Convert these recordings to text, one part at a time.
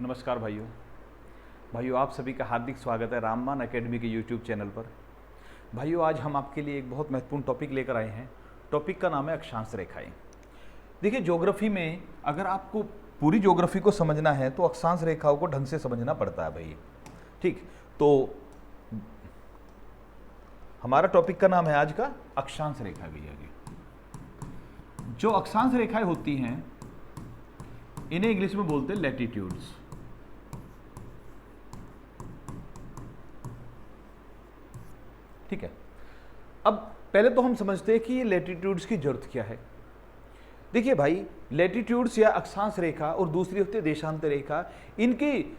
नमस्कार भाइयों। भाइयों, आप सभी का हार्दिक स्वागत है राममान एकेडमी के यूट्यूब चैनल पर। भाइयों, आज हम आपके लिए एक बहुत महत्वपूर्ण टॉपिक लेकर आए हैं। टॉपिक का नाम है अक्षांश रेखाएं। देखिए, ज्योग्राफी में अगर आपको पूरी ज्योग्राफी को समझना है तो अक्षांश रेखाओं को ढंग से समझना पड़ता है भाई। ठीक, तो हमारा टॉपिक का नाम है आज का अक्षांश रेखा भैया की। जो अक्षांश रेखाएं होती हैं इन्हें इंग्लिश में बोलते हैं लैटिट्यूड्स। ठीक है, अब पहले तो हम समझते हैं कि ये लैटिट्यूड्स की जरूरत क्या है। देखिए भाई, लैटिट्यूड्स या अक्षांश रेखा और दूसरी होती है देशांतर रेखा। इनकी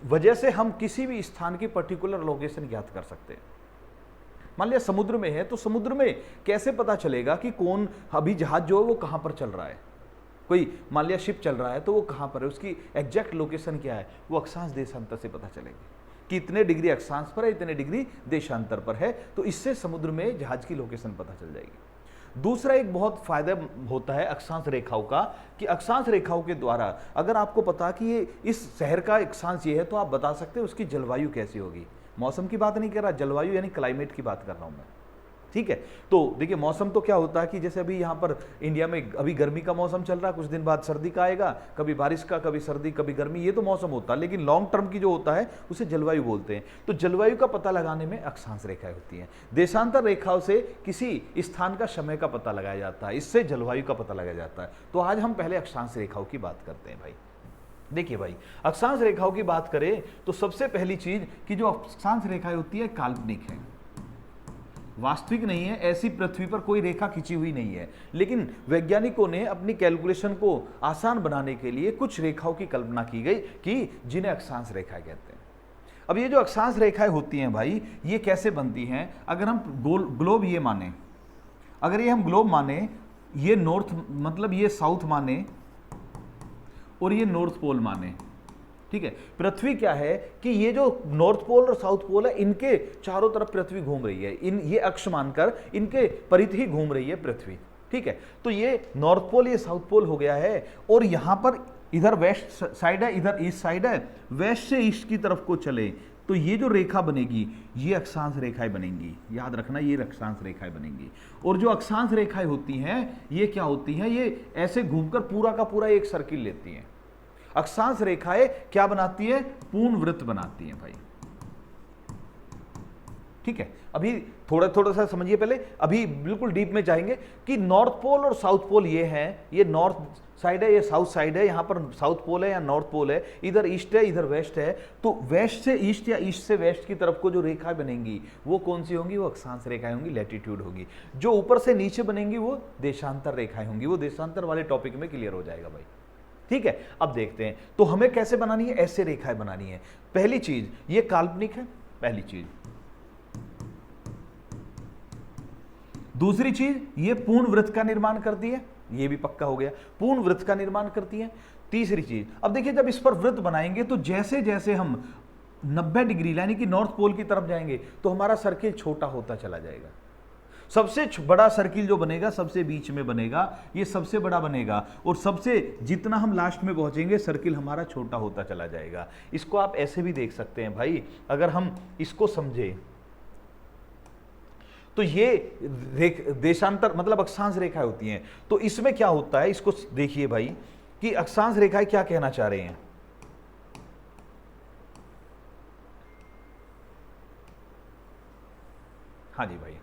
वजह से हम किसी भी स्थान की पर्टिकुलर लोकेशन ज्ञात कर सकते हैं। मान लिया समुद्र में है तो समुद्र में कैसे पता चलेगा कि कौन अभी जहाज जो है वो कहां पर चल रहा है। कोई मान लिया शिप चल रहा है तो वो कहां पर है, उसकी एग्जैक्ट लोकेशन क्या है, वो अक्षांश देशांतर से पता चलेगी कि इतने डिग्री अक्षांश पर है, इतने डिग्री देशांतर पर है। तो इससे समुद्र में जहाज की लोकेशन पता चल जाएगी। दूसरा एक बहुत फायदा होता है अक्षांश रेखाओं का कि अक्षांश रेखाओं के द्वारा अगर आपको पता कि ये इस शहर का अक्षांश ये है तो आप बता सकते हैं उसकी जलवायु कैसी होगी। मौसम की बात नहीं कर रहा, जलवायु यानी क्लाइमेट की बात कर रहा हूं मैं। ठीक है, तो देखिए मौसम तो क्या होता है कि जैसे अभी यहाँ पर इंडिया में अभी गर्मी का मौसम चल रहा है, कुछ दिन बाद सर्दी का आएगा, कभी बारिश का, कभी सर्दी, कभी गर्मी, ये तो मौसम होता है। लेकिन लॉन्ग टर्म की जो होता है उसे जलवायु बोलते हैं। तो जलवायु का पता लगाने में अक्षांश रेखाएं होती हैं। देशांतर रेखाओं से किसी स्थान का समय का पता लगाया जाता है, इससे जलवायु का पता लगाया जाता है। तो आज हम पहले अक्षांश रेखाओं की बात करते हैं भाई। देखिए भाई, अक्षांश रेखाओं की बात करें तो सबसे पहली चीज कि जो अक्षांश रेखाएं होती है काल्पनिक है, वास्तविक नहीं है। ऐसी पृथ्वी पर कोई रेखा खींची हुई नहीं है, लेकिन वैज्ञानिकों ने अपनी कैलकुलेशन को आसान बनाने के लिए कुछ रेखाओं की कल्पना की गई कि जिन्हें अक्षांश रेखाएं कहते हैं। अब ये जो अक्षांश रेखाएं होती हैं भाई, ये कैसे बनती हैं। अगर हम ग्लोब ये माने, अगर ये हम ग्लोब माने, ये नॉर्थ मतलब ये साउथ माने और ये नॉर्थ पोल माने, ठीक है। पृथ्वी क्या है कि ये जो नॉर्थ पोल और साउथ पोल है इनके चारों तरफ पृथ्वी घूम रही है। ये अक्ष मानकर इनके परिधि ही घूम रही है पृथ्वी, ठीक है। तो ये नॉर्थ पोल, ये साउथ पोल हो गया है। और यहां पर इधर वेस्ट साइड है, इधर ईस्ट साइड है। वेस्ट से ईस्ट की तरफ को चले तो ये जो रेखा बनेगी ये अक्षांश रेखाएं बनेंगी। याद रखना, ये अक्षांश रेखाएं बनेंगी। और जो अक्षांश रेखाएं होती हैं ये क्या होती हैं, ये ऐसे घूमकर पूरा का पूरा एक सर्किल लेती हैं। अक्षांश रेखाएं क्या बनाती है, पूर्ण वृत्त बनाती हैं भाई। ठीक है, अभी थोड़ा थोड़ा सा समझिए पहले, अभी बिल्कुल डीप में जाएंगे कि नॉर्थ पोल और साउथ पोल ये हैं। ये नॉर्थ साइड है, ये साउथ साइड है। यहां पर साउथ पोल है या नॉर्थ पोल है, इधर ईस्ट है, इधर वेस्ट है। तो वेस्ट से ईस्ट या ईस्ट से वेस्ट की तरफ को जो रेखाएं बनेंगी वो कौन सी होंगी, वो अक्षांश रेखाएं होंगी, लैटिट्यूड होगी। जो ऊपर से नीचे बनेंगी वो देशांतर रेखाएं होंगी। वो देशांतर वाले टॉपिक में क्लियर हो जाएगा भाई। ठीक है, अब देखते हैं तो हमें कैसे बनानी है, ऐसे रेखाएं बनानी है। पहली चीज ये काल्पनिक है, पहली चीज। दूसरी चीज ये पूर्ण वृत्त का निर्माण करती है, ये भी पक्का हो गया, पूर्ण वृत्त का निर्माण करती है। तीसरी चीज, अब देखिए जब इस पर वृत्त बनाएंगे तो जैसे जैसे हम 90 डिग्री यानी कि नॉर्थ पोल की तरफ जाएंगे तो हमारा सर्किल छोटा होता चला जाएगा। सबसे बड़ा सर्किल जो बनेगा सबसे बीच में बनेगा, ये सबसे बड़ा बनेगा। और सबसे जितना हम लास्ट में पहुंचेंगे सर्किल हमारा छोटा होता चला जाएगा। इसको आप ऐसे भी देख सकते हैं भाई, अगर हम इसको समझे तो ये देशांतर मतलब अक्षांश रेखाएं होती हैं। तो इसमें क्या होता है, इसको देखिए भाई कि अक्षांश रेखाएं क्या कहना चाह रहे हैं। हाँ जी भाई,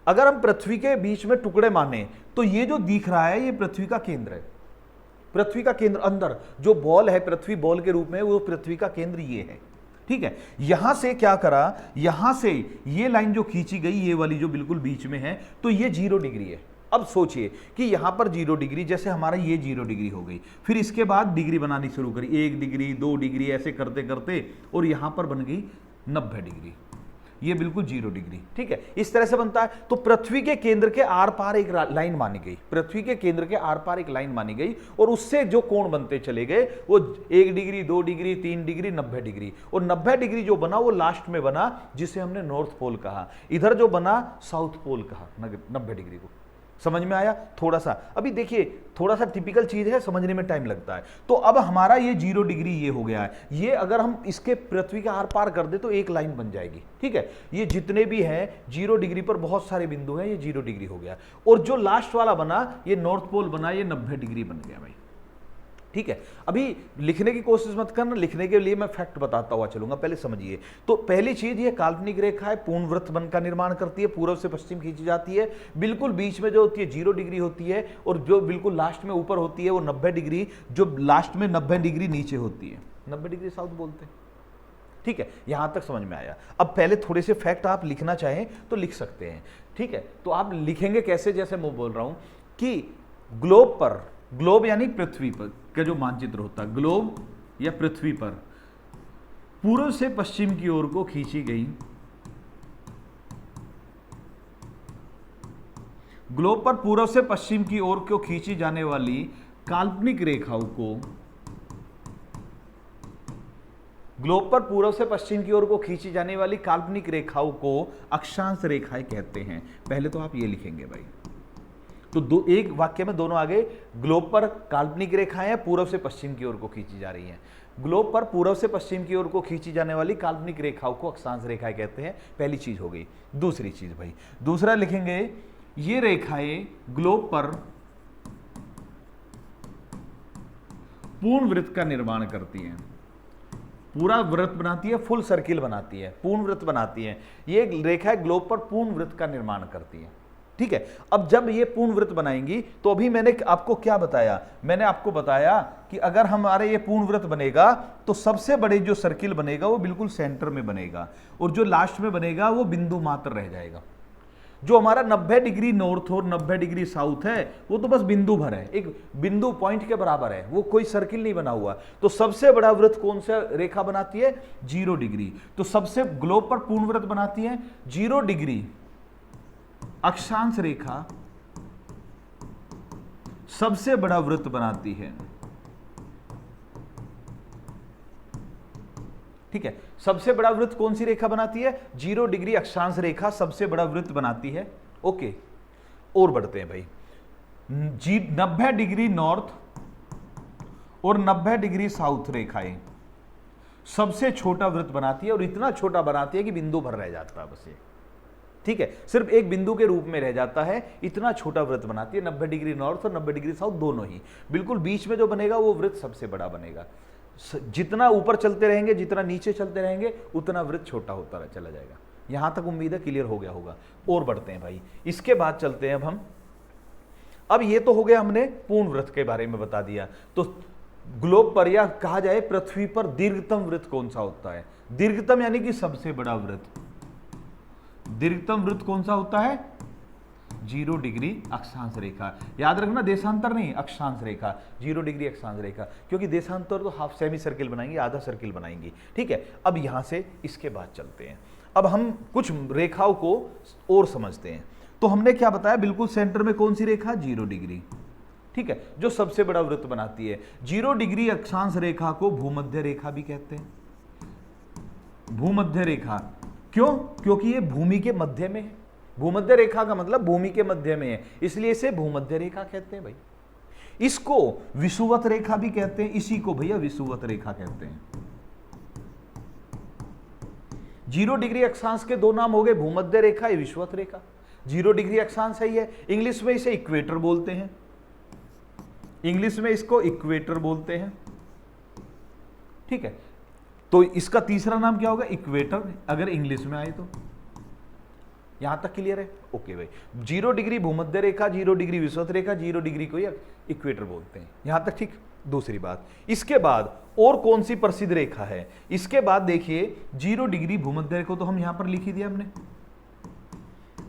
अगर हम पृथ्वी के बीच में टुकड़े माने तो ये जो दिख रहा है ये पृथ्वी का केंद्र है। पृथ्वी का केंद्र अंदर जो बॉल है पृथ्वी बॉल के रूप में, वो पृथ्वी का केंद्र ये है। ठीक है, यहां से क्या करा, यहां से ये लाइन जो खींची गई, ये वाली जो बिल्कुल बीच में है, तो ये 0 डिग्री है। अब सोचिए कि यहां पर 0 डिग्री, जैसे हमारा ये 0 डिग्री हो गई, फिर इसके बाद डिग्री बनानी शुरू करी, 1 डिग्री 2 डिग्री ऐसे करते करते, और यहां पर बन गई 90 डिग्री, ये बिल्कुल 0 डिग्री। ठीक है, इस तरह से बनता है। तो पृथ्वी के केंद्र के आर पार एक लाइन मानी गई, पृथ्वी के केंद्र के आर पार एक लाइन मानी गई, और उससे जो कोण बनते चले गए वो 1 डिग्री 2 डिग्री 3 डिग्री 90 डिग्री। और 90 डिग्री जो बना वो लास्ट में बना, जिसे हमने नॉर्थ पोल कहा। इधर जो बना साउथ पोल कहा 90 डिग्री को। समझ में आया? थोड़ा सा अभी देखिए, थोड़ा सा टिपिकल चीज है, समझने में टाइम लगता है। तो अब हमारा ये 0 डिग्री ये हो गया है, ये अगर हम इसके पृथ्वी के आर पार कर दे तो एक लाइन बन जाएगी, ठीक है। ये जितने भी हैं 0 डिग्री पर बहुत सारे बिंदु हैं, ये 0 डिग्री हो गया। और जो लास्ट वाला बना ये नॉर्थ पोल बना, ये 90 डिग्री बन गया भाई, ठीक है। अभी लिखने की कोशिश मत करना, लिखने के लिए मैं फैक्ट बताता हुआ चलूंगा, पहले समझिए। तो पहली चीज ये काल्पनिक रेखा है, पूर्ण वृत्त बन का निर्माण करती है, पूर्व से पश्चिम खींची जाती है, बिल्कुल बीच में जो होती है 0 डिग्री होती है, और जो बिल्कुल लास्ट में ऊपर होती है वो 90 डिग्री, जो लास्ट में 90 डिग्री नीचे होती है, 90 डिग्री साउथ बोलते हैं, ठीक है। यहां तक समझ में आया। अब पहले थोड़े से फैक्ट आप लिखना चाहें तो लिख सकते हैं, ठीक है। तो आप लिखेंगे कैसे, जैसे मैं बोल रहा हूं कि ग्लोब पर, ग्लोब यानी पृथ्वी पर का जो मानचित्र होता है, ग्लोब या पृथ्वी पर पूर्व से पश्चिम की ओर को खींची गई, ग्लोब पर पूर्व से पश्चिम की ओर को खींची जाने वाली काल्पनिक रेखाओं को, ग्लोब पर पूर्व से पश्चिम की ओर को खींची जाने वाली काल्पनिक रेखाओं को अक्षांश रेखाएं कहते हैं। पहले तो आप ये लिखेंगे भाई, तो एक वाक्य में दोनों आगे, ग्लोब पर काल्पनिक रेखाएं पूर्व से पश्चिम की ओर को खींची जा रही हैं, ग्लोब पर पूर्व से पश्चिम की ओर को खींची जाने वाली काल्पनिक रेखाओं को अक्षांश रेखाएं कहते हैं। पहली चीज हो गई। दूसरी चीज भाई, दूसरा लिखेंगे, ये रेखाएं ग्लोब पर पूर्ण वृत्त का निर्माण करती हैं, पूरा वृत्त बनाती है, फुल सर्किल बनाती है, पूर्ण वृत्त बनाती है। ये रेखा ग्लोब पर पूर्ण वृत्त का निर्माण करती है, ठीक है। अब जब ये पूर्ण वृत्त बनाएंगी तो अभी मैंने आपको क्या बताया, मैंने आपको बताया कि अगर हमारे ये पूर्ण वृत्त बनेगा तो सबसे बड़े जो सर्किल बनेगा वो बिल्कुल सेंटर में बनेगा, और जो लास्ट में बनेगा वो बिंदु मात्र रह जाएगा। जो हमारा 90 डिग्री नॉर्थ और 90 डिग्री साउथ है वो तो बस बिंदु भर है, एक बिंदु पॉइंट के बराबर है, वो कोई सर्किल नहीं बना हुआ। तो सबसे बड़ा वृत्त कौन सा रेखा बनाती है, 0 डिग्री। तो सबसे ग्लोब पर पूर्ण वृत्त बनाती है 0 डिग्री अक्षांश रेखा, सबसे बड़ा वृत्त बनाती है, ठीक है। सबसे बड़ा वृत्त कौन सी रेखा बनाती है, 0 डिग्री अक्षांश रेखा सबसे बड़ा वृत्त बनाती है, ओके। और बढ़ते हैं भाई, 90 डिग्री नॉर्थ और 90 डिग्री साउथ रेखाएं सबसे छोटा वृत्त बनाती है, और इतना छोटा बनाती है कि बिंदु भर रह जाता है बस ये, ठीक है। सिर्फ एक बिंदु के रूप में रह जाता है, इतना छोटा वृत्त बनाती है। 90 डिग्री नॉर्थ और 90 डिग्री साउथ दोनों ही, बिल्कुल बीच में जो बनेगा वो वृत्त सबसे बड़ा बनेगा। जितना ऊपर चलते रहेंगे, जितना नीचे चलते रहेंगे, उतना वृत्त छोटा होता चला जाएगा। यहां तक उम्मीद है क्लियर हो गया होगा। और बढ़ते हैं भाई, इसके बाद चलते हैं अब ये तो हो गया, हमने पूर्ण वृत्त के बारे में बता दिया। तो ग्लोब पर या कहा जाए पृथ्वी पर दीर्घतम वृत्त कौन सा होता है, दीर्घतम यानी कि सबसे बड़ा वृत्त, दीर्घतम वृत्त कौन सा होता है, 0 डिग्री अक्षांश रेखा। याद रखना देशांतर नहीं, अक्षांश रेखा, 0 डिग्री अक्षांश रेखा, क्योंकि देशांतर तो हाफ सेमी सर्किल बनाएंगे, आधा सर्किल बनाएंगे, ठीक है। अब यहां से इसके बाद चलते हैं, अब हम कुछ रेखाओं को और समझते हैं। तो हमने क्या बताया, बिल्कुल सेंटर में कौन सी रेखा, 0 डिग्री, ठीक है, जो सबसे बड़ा वृत्त बनाती है। 0 डिग्री अक्षांश रेखा को भूमध्य रेखा भी कहते हैं। भूमध्य रेखा क्यों, क्योंकि ये भूमि के मध्य में है। भूमध्य रेखा का मतलब भूमि के मध्य में है, इसलिए इसे भूमध्य रेखा कहते हैं भाई। इसको विषुवत रेखा भी कहते हैं, इसी को भैया विषुवत रेखा कहते हैं। 0 डिग्री अक्षांश के दो नाम हो गए, भूमध्य रेखा या विषुवत रेखा। 0 डिग्री अक्षांश है ये, इंग्लिश में इसे इक्वेटर बोलते हैं, इंग्लिश में इसको इक्वेटर बोलते हैं, ठीक है। तो इसका तीसरा नाम क्या होगा, इक्वेटर, अगर इंग्लिश में आए तो। यहां तक क्लियर है, ओके भाई। 0 डिग्री भूमध्य रेखा, 0 डिग्री विषुवत रेखा, 0 डिग्री को इक्वेटर बोलते हैं, यहां तक ठीक। दूसरी बात, इसके बाद और कौन सी प्रसिद्ध रेखा है, इसके बाद देखिए 0 डिग्री भूमध्य रेखा तो हम यहां पर लिख ही दिया हमने,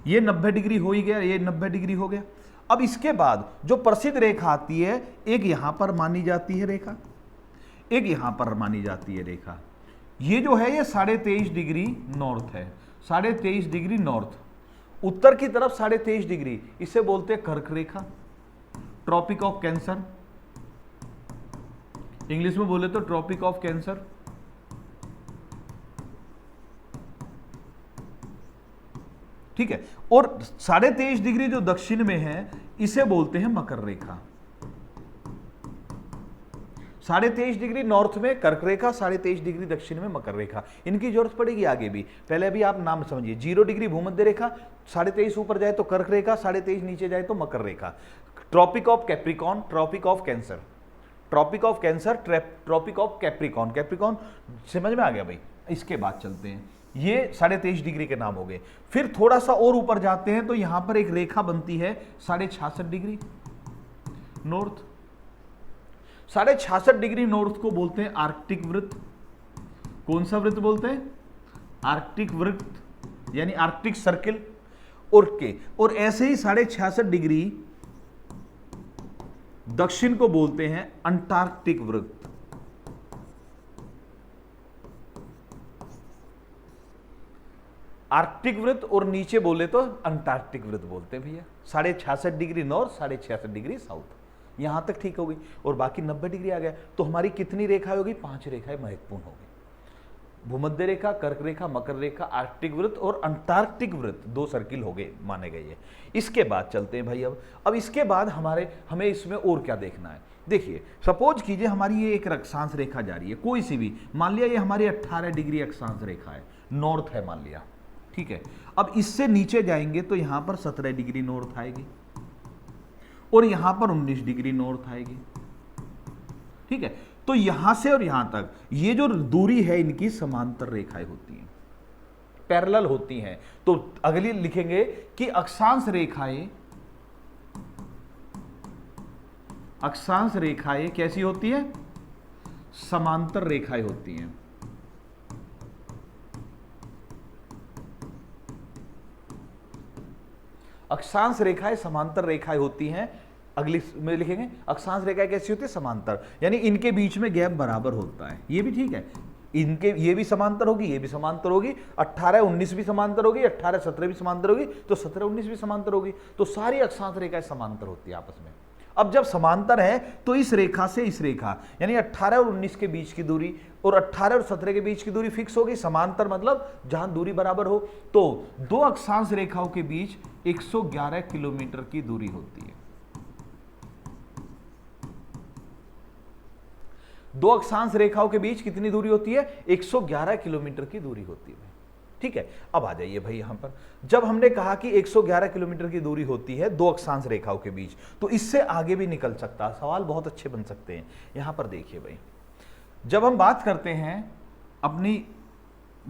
ये 90 डिग्री हो ही गया, ये 90 डिग्री हो गया। अब इसके बाद जो प्रसिद्ध रेखा आती है, एक यहां पर मानी जाती है रेखा, एक यहां पर मानी जाती है रेखा। ये जो है ये 23.5 डिग्री नॉर्थ है, 23.5 डिग्री नॉर्थ, उत्तर की तरफ 23.5 डिग्री, इसे बोलते हैं कर्क रेखा, ट्रॉपिक ऑफ कैंसर, इंग्लिश में बोले तो ट्रॉपिक ऑफ कैंसर। ठीक है। और 23.5 डिग्री जो दक्षिण में है इसे बोलते हैं मकर रेखा। 23.5 डिग्री नॉर्थ में कर्क रेखा, 23.5 डिग्री दक्षिण में मकर रेखा। इनकी जरूरत पड़ेगी आगे भी, पहले अभी आप नाम समझिए। 0 डिग्री भूमध्य रेखा, 23.5 ऊपर जाए तो कर्क रेखा, 23.5 नीचे जाए तो मकर रेखा। Tropic of Capricorn, tropic of Cancer, tropic of Cancer, tropic of Capricorn. Capricorn समझ में आ गया भाई। इसके बाद चलते हैं, ये 23.5 डिग्री के नाम हो गए। फिर थोड़ा सा और ऊपर जाते हैं तो यहां पर एक रेखा बनती है 66.5 डिग्री नॉर्थ। 66.5 डिग्री नॉर्थ को बोलते हैं आर्कटिक वृत्त। कौन सा वृत्त बोलते हैं? आर्कटिक वृत्त, यानी आर्कटिक सर्किल। और ऐसे ही 66.5 डिग्री दक्षिण को बोलते हैं अंटार्कटिक वृत्त। आर्कटिक वृत्त और नीचे बोले तो अंटार्कटिक वृत्त बोलते हैं भैया। 66.5 डिग्री नॉर्थ, 66.5 डिग्री साउथ, यहां तक ठीक हो गई। और बाकी 90 डिग्री आ गया तो हमारी कितनी रेखा होगी? 5 रेखाएं महत्वपूर्ण होगी। भूमध्य रेखा, कर्क रेखा, मकर रेखा, आर्कटिक वृत्त और अंटार्कटिक वृत्त, 2 सर्किल हो गए माने गए ये। इसके बाद चलते हैं भाई। अब इसके बाद हमें इसमें और क्या देखना है? देखिए, सपोज कीजिए हमारी ये एक अक्षांश रेखा जा रही है, कोई सी भी, मान लिया ये हमारी 18 डिग्री अक्षांश रेखा है, नॉर्थ है मान लिया, ठीक है। अब इससे नीचे जाएंगे तो यहां पर 17 डिग्री नॉर्थ आएगी और यहां पर 19 डिग्री नॉर्थ आएगी, ठीक है। तो यहां से और यहां तक ये जो दूरी है इनकी समांतर रेखाएं होती हैं, पैरेलल होती हैं। तो अगली लिखेंगे कि अक्षांश रेखाएं कैसी होती है? समांतर रेखाएं होती हैं। अक्षांश रेखाएं समांतर रेखाएं होती हैं। अगली में लिखेंगे अक्षांश रेखाएं कैसी होती है? समांतर, यानी इनके बीच में गैप बराबर होता है। ये भी ठीक है, इनके ये भी समांतर होगी, ये भी समांतर होगी, 18-19 भी समांतर होगी, 18-17 भी समांतर होगी, तो 17-19 भी समांतर होगी। तो सारी अक्षांश रेखाएं समांतर होती है आपस में। अब जब समांतर है तो इस रेखा से इस रेखा, यानी 18 और 19 के बीच की दूरी और 18 और 17 के बीच की दूरी फिक्स होगी। समांतर मतलब जहां दूरी बराबर हो। तो 2 अक्षांश रेखाओं के बीच 111 किलोमीटर की दूरी होती है। 2 अक्षांश रेखाओं के बीच कितनी दूरी होती है? 111 किलोमीटर की दूरी होती है, ठीक है। अब आ जाइए भाई यहां पर, जब हमने कहा कि 111 किलोमीटर की दूरी होती है 2 अक्षांश रेखाओं के बीच, तो इससे आगे भी निकल सकता है, सवाल बहुत अच्छे बन सकते हैं। यहां पर देखिए भाई, जब हम बात करते हैं अपनी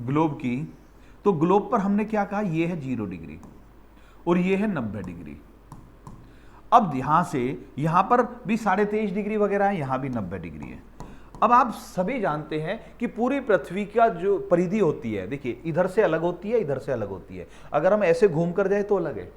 ग्लोब की, तो ग्लोब पर हमने क्या कहा? ये है 0 डिग्री और ये है 90 डिग्री। अब यहां से यहां पर भी 23.5 डिग्री वगैरह है, यहां भी 90 डिग्री है। अब आप सभी जानते हैं कि पूरी पृथ्वी का जो परिधि होती है, देखिए इधर से अलग होती है, इधर से अलग होती है। अगर हम ऐसे घूम कर जाए तो अलग है,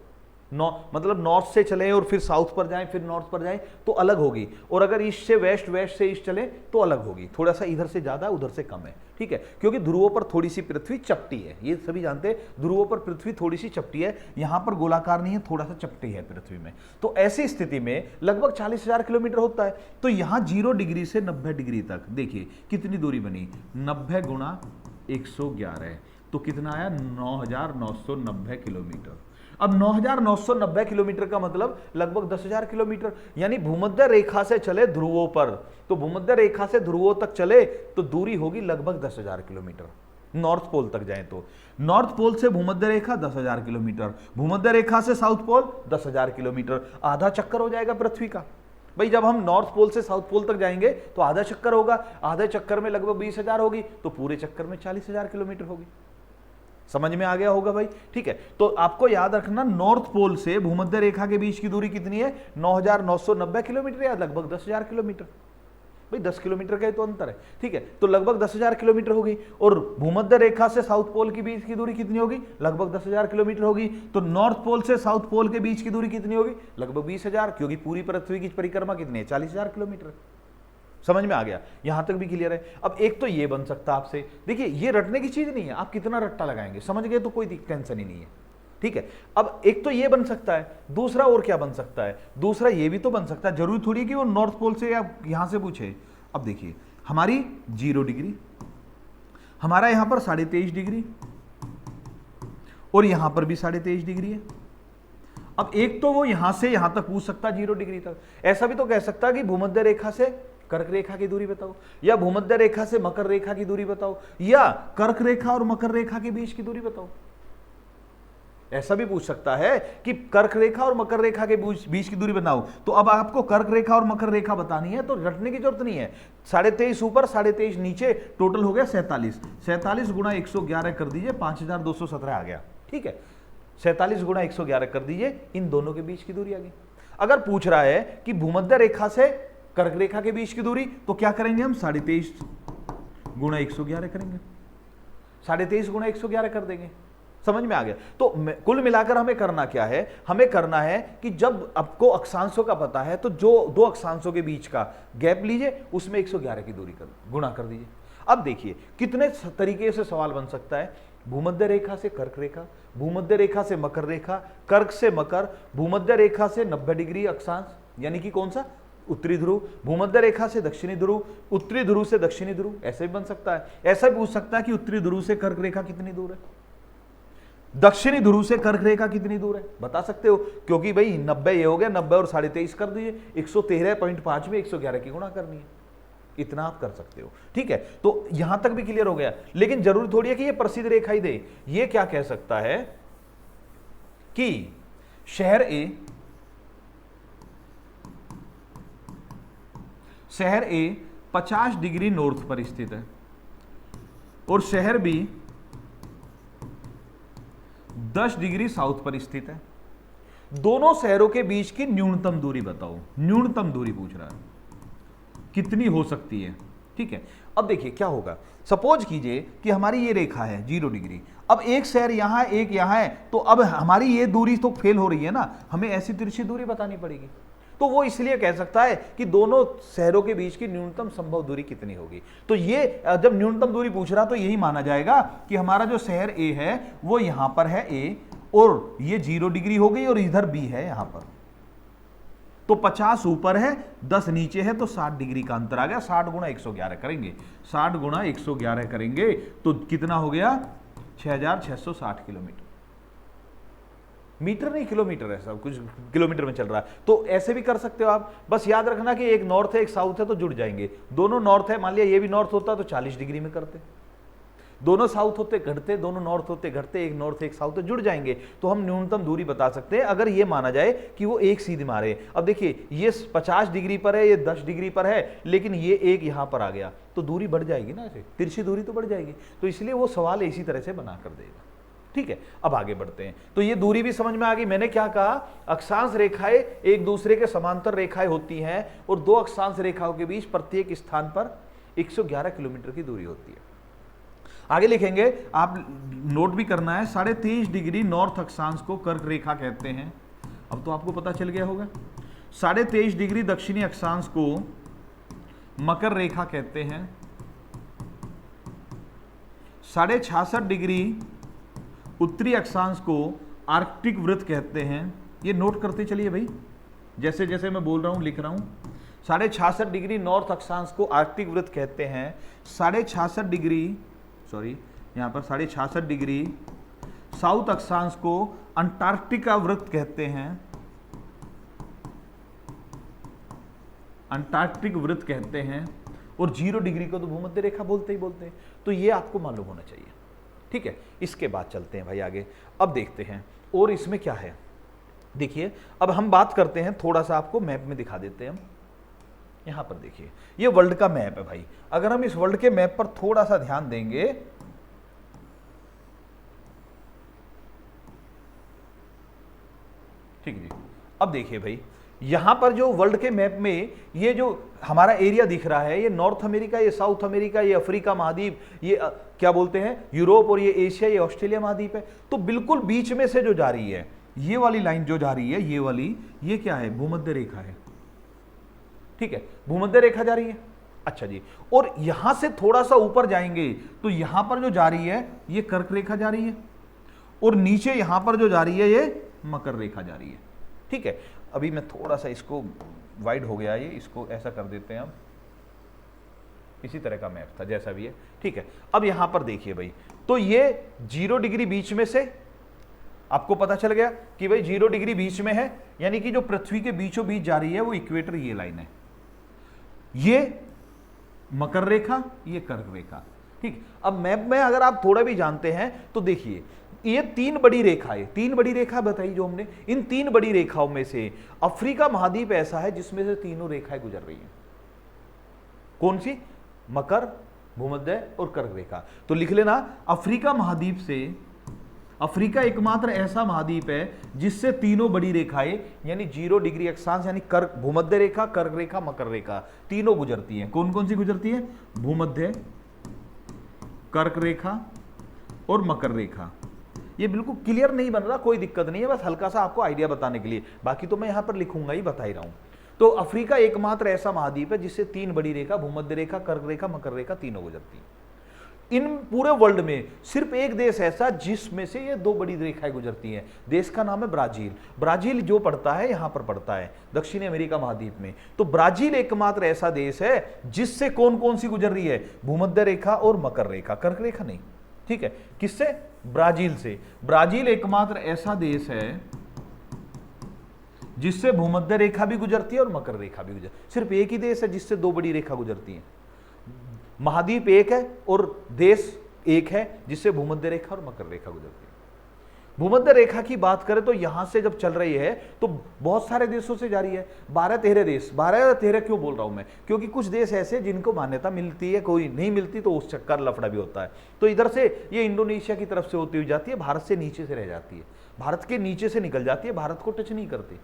मतलब नॉर्थ से चले और फिर साउथ पर जाएं, फिर नॉर्थ पर जाएं तो अलग होगी। और अगर ईस्ट से वेस्ट, वेस्ट से ईस्ट चले तो अलग होगी। थोड़ा सा इधर से ज्यादा, उधर से कम है, ठीक है। क्योंकि ध्रुवों पर थोड़ी सी पृथ्वी चपटी है, ये सभी जानते हैं, ध्रुवों पर पृथ्वी थोड़ी सी चपटी है, यहां पर गोलाकार नहीं है, थोड़ा सा चपटी है पृथ्वी में। तो ऐसी स्थिति में लगभग 40,000 किलोमीटर होता है। तो यहां 0 डिग्री से 90 डिग्री तक देखिए कितनी दूरी बनी, 90 गुणा 111, तो कितना आया? 9,990 किलोमीटर। अब 9,990 किलोमीटर का मतलब लगभग 10,000 किलोमीटर, यानी भूमध्य रेखा से चले ध्रुवों पर, तो भूमध्य रेखा से ध्रुवों तक चले तो दूरी होगी लगभग 10,000 किलोमीटर। नॉर्थ पोल तक जाएं तो नॉर्थ पोल से भूमध्य रेखा 10,000 किलोमीटर, भूमध्य रेखा से साउथ पोल 10,000 किलोमीटर, आधा चक्कर हो जाएगा पृथ्वी का। भाई जब हम नॉर्थ पोल से साउथ पोल तक जाएंगे तो आधा चक्कर होगा, आधे चक्कर में लगभग 20,000 होगी, तो पूरे चक्कर में 40,000 किलोमीटर होगी। समझ में आ गया होगा भाई, ठीक है। तो आपको याद रखना, नॉर्थ पोल से भूमध्य रेखा के बीच की दूरी कितनी है? 9,990 किलोमीटर या लगभग 10,000 किलोमीटर। भाई 10 किलोमीटर का ही तो अंतर है, ठीक है। तो लगभग 10,000 किलोमीटर होगी। और भूमध्य रेखा से साउथ पोल के बीच की दूरी कितनी होगी? लगभग 10,000 किलोमीटर होगी। तो नॉर्थ पोल से साउथ पोल के बीच की दूरी कितनी होगी? लगभग 20,000, क्योंकि पूरी पृथ्वी की परिक्रमा कितनी है? 40,000 किलोमीटर। समझ में आ गया, यहां तक भी क्लियर है। अब एक तो ये बन सकता है आपसे, देखिए ये रटने की चीज नहीं है, आप कितना रट्टा लगाएंगे, समझ गए तो कोई टेंशन ही नहीं है, ठीक है। अब एक तो ये बन सकता है, दूसरा और क्या बन सकता है? दूसरा ये भी तो बन सकता है, जरूरी थोड़ी कि वो नॉर्थ पोल से या यहां से पूछे। अब देखिए हमारी 0 डिग्री, हमारा यहां पर 23.5 डिग्री और यहां पर भी 23.5 डिग्री है। अब एक तो वो यहां से यहां तक पूछ सकता 0 डिग्री तक, ऐसा भी तो कह सकता कि भूमध्य रेखा से कर्क रेखा की दूरी बताओ, या भूमध्य रेखा से मकर रेखा की दूरी बताओ, या कर्क रेखा और मकर रेखा के बीच की दूरी बताओ। ऐसा भी पूछ सकता है कि कर्क रेखा और मकर रेखा के बीच की दूरी बताओ। तो अब आपको कर्क रेखा और मकर रेखा बतानी है तो रटने की जरूरत नहीं है। 23.5 ऊपर 23.5 नीचे, टोटल हो गया 47। 47 गुणा 111 कर दीजिए, 5217 आ गया। ठीक है, 47 गुणा 111 कर दीजिए, इन दोनों के बीच की दूरी आ गई। अगर पूछ रहा है कि भूमध्य रेखा से कर्क रेखा के बीच की दूरी, तो क्या करेंगे हम? 23.5 गुणा 111 करेंगे, 23.5 गुणा 111 कर देंगे। समझ में आ गया? तो कुल मिलाकर हमें करना क्या है? हमें करना है कि जब आपको अक्षांशों का पता है तो जो दो अक्षांशों के बीच का गैप लीजिए, उसमें 111 की दूरी कर गुणा कर दीजिए। अब देखिए कितने तरीके से सवाल बन सकता है। भूमध्य रेखा से कर्क रेखा, भूमध्य रेखा से मकर रेखा, कर्क से मकर, भूमध्य रेखा से 90 डिग्री अक्षांश, यानी कि कौन सा? उत्तरी ध्रुव, भूमध्य रेखा से दक्षिणी ध्रुव, उत्तरी ध्रुव से दक्षिणी ध्रुव, ऐसे भी बन सकता है। ऐसा भी पूछ सकता है कि उत्तरी ध्रुव से कर्क रेखा कितनी दूर है, दक्षिणी ध्रुव से कर्क रेखा कितनी दूर है, बता सकते हो। क्योंकि भाई 90 ये हो गया, 90 और 23.5 कर दीजिए, 113.5 में 111 की गुणा करनी है, इतना आप कर सकते हो। ठीक है, तो यहां तक भी क्लियर हो गया। लेकिन जरूरी थोड़ी है कि ये प्रसिद्ध रेखा ही दे। ये क्या कह सकता है कि शहर ए 50 डिग्री नॉर्थ पर स्थित है और शहर बी 10 डिग्री साउथ पर स्थित है। दोनों शहरों के बीच की न्यूनतम दूरी बताओ। न्यूनतम दूरी पूछ रहा है, कितनी हो सकती है। ठीक है, अब देखिए क्या होगा। सपोज कीजिए कि हमारी ये रेखा है 0 डिग्री, अब एक शहर यहां है, एक यहां है, तो अब हमारी ये दूरी तो फेल हो रही है ना, हमें ऐसी तिरछी दूरी बतानी पड़ेगी। तो वो इसलिए कह सकता है कि दोनों शहरों के बीच की न्यूनतम संभव दूरी कितनी होगी। तो ये जब न्यूनतम दूरी पूछ रहा तो यही माना जाएगा कि हमारा जो शहर ए है वो यहां पर है ए, और ये 0 डिग्री हो गई, और इधर बी है यहां पर। तो 50 ऊपर है, 10 नीचे है, तो 60 डिग्री का अंतर आ गया। 60 गुणा 111 करेंगे, 60 गुणा 111 करेंगे तो कितना हो गया? 6660 किलोमीटर। मीटर नहीं, किलोमीटर है, सब कुछ किलोमीटर में चल रहा है। तो ऐसे भी कर सकते हो आप। बस याद रखना कि एक नॉर्थ है एक साउथ है तो जुड़ जाएंगे। दोनों नॉर्थ है, मान लिया ये भी नॉर्थ होता तो 40 डिग्री में करते, दोनों साउथ होते घटते, दोनों नॉर्थ होते घटते, एक नॉर्थ एक साउथ, तो जुड़ जाएंगे। तो हम न्यूनतम दूरी बता सकते हैं अगर ये माना जाए कि वो एक सीधी मारे। अब देखिए ये 50 डिग्री पर है, ये 10 डिग्री पर है, लेकिन ये एक यहां पर आ गया तो दूरी बढ़ जाएगी ना, ऐसे तिरछी दूरी तो बढ़ जाएगी। तो इसलिए वो सवाल इसी तरह से बना कर देगा। ठीक है, अब आगे बढ़ते हैं। तो ये दूरी भी समझ में आ गई। मैंने क्या कहा? अक्षांश रेखाएं एक दूसरे के समांतर रेखाएं होती हैं और दो अक्षांश रेखाओं के बीच प्रत्येक स्थान पर 111 किलोमीटर की दूरी होती है। आगे लिखेंगे, आप नोट भी करना है। 23.5 डिग्री नॉर्थ अक्षांश को कर्क रेखा कहते हैं। अब तो आपको पता चल गया होगा। 23.5 डिग्री दक्षिणी अक्षांश को मकर रेखा कहते हैं। 66.5 डिग्री उत्तरी अक्षांश को आर्कटिक वृत्त कहते हैं। ये नोट करते चलिए भाई, जैसे जैसे मैं बोल रहा हूं लिख रहा हूं। 66.5 डिग्री नॉर्थ अक्षांश को आर्कटिक वृत्त कहते हैं। 66.5 डिग्री, सॉरी यहां पर 66.5 डिग्री साउथ अक्षांश को अंटार्कटिका वृत्त कहते हैं। अंटार्कटिक वृत्त कहते हैं। और 0 डिग्री को तो भूमध्य रेखा बोलते ही बोलते हैं। तो ये आपको मालूम होना चाहिए। ठीक है, इसके बाद चलते हैं भाई आगे। अब देखते हैं और इसमें क्या है। देखिए अब हम बात करते हैं, थोड़ा सा आपको मैप में दिखा देते हैं हम। यहां पर देखिए ये वर्ल्ड का मैप है भाई। अगर हम इस वर्ल्ड के मैप पर थोड़ा सा ध्यान देंगे, ठीक जी। अब देखिए भाई यहां पर जो वर्ल्ड के मैप में ये जो हमारा एरिया दिख रहा है, ये नॉर्थ अमेरिका, ये साउथ अमेरिका, ये अफ्रीका महाद्वीप, ये क्या बोलते हैं यूरोप, और ये एशिया, ये ऑस्ट्रेलिया महाद्वीप है। तो बिल्कुल बीच में से जो जा रही है ये वाली लाइन जो जा रही है, ये वाली, ये क्या है? भूमध्य रेखा है। ठीक है, भूमध्य रेखा जा रही है। अच्छा जी, और यहां से थोड़ा सा ऊपर जाएंगे तो यहां पर जो जा रही है ये कर्क रेखा जा रही है, और नीचे यहां पर जो जा रही है ये मकर रेखा जा रही है। ठीक है, अभी मैं थोड़ा सा इसको वाइड हो गया, ये इसको ऐसा कर देते हैं हम। इसी तरह का मैप था जैसा भी है। ठीक है, अब यहां पर देखिए भाई, तो ये 0 डिग्री बीच में से आपको पता चल गया कि भाई 0 डिग्री बीच में है, यानी कि जो पृथ्वी के बीचों बीच जा रही है वो इक्वेटर, ये लाइन है, ये मकर रेखा, ये कर्क रेखा। ठीक, अब मैप में अगर आप थोड़ा भी जानते हैं तो देखिए ये 3 बड़ी रेखाएं, 3 बड़ी रेखा बताई जो हमने, इन 3 बड़ी रेखाओं में से अफ्रीका महाद्वीप ऐसा है जिसमें से तीनों रेखाएं गुजर रही हैं। कौन सी? मकर, भूमध्य और कर्क रेखा। तो लिख लेना, अफ्रीका महाद्वीप से, अफ्रीका एकमात्र ऐसा महाद्वीप है जिससे तीनों बड़ी रेखाएं यानी 0 डिग्री अक्षांश यानी कर्क, भूमध्य रेखा, कर्क रेखा, मकर रेखा, तीनों गुजरती हैं। कौन कौन सी गुजरती है? भूमध्य, कर्क रेखा और मकर रेखा। ये बिल्कुल क्लियर नहीं बन रहा, कोई दिक्कत नहीं है, बस हल्का सा आपको आइडिया बताने के लिए, बाकी तो मैं यहां पर लिखूंगा ही, बता ही रहा हूं। तो अफ्रीका एकमात्र ऐसा महाद्वीप है जिससे 3 बड़ी रेखा, भूमध्य रेखा, कर्क रेखा, मकर रेखा, तीनों गुजरती हैं। इन पूरे वर्ल्ड में सिर्फ एक देश ऐसा जिसमें से ये 2 बड़ी रेखाएं गुजरती हैं, देश का नाम है ब्राजील। ब्राजील जो पड़ता है यहां पर पड़ता है दक्षिण अमेरिका महाद्वीप में। तो ब्राजील एकमात्र ऐसा देश है जिससे कौन कौन सी गुजर रही है? भूमध्य रेखा और मकर रेखा, कर्क रेखा नहीं। ठीक है, किससे? ब्राजील से। ब्राजील एकमात्र ऐसा देश है जिससे भूमध्य रेखा भी गुजरती है और मकर रेखा भी गुजरती है। सिर्फ एक ही देश है जिससे 2 बड़ी रेखा गुजरती है। महाद्वीप एक है और देश एक है जिससे भूमध्य रेखा और मकर रेखा गुजरती है। भूमध्य रेखा की बात करें तो यहां से जब चल रही है तो बहुत सारे देशों से जा रही है, 12-13 देश। 12 या 13 क्यों बोल रहा हूं मैं? क्योंकि कुछ देश ऐसे जिनको मान्यता मिलती है, कोई नहीं मिलती, तो उस चक्कर लफड़ा भी होता है। तो इधर से ये इंडोनेशिया की तरफ से होती हुई जाती है, भारत से नीचे से रह जाती है, भारत के नीचे से निकल जाती है, भारत को टच नहीं करती।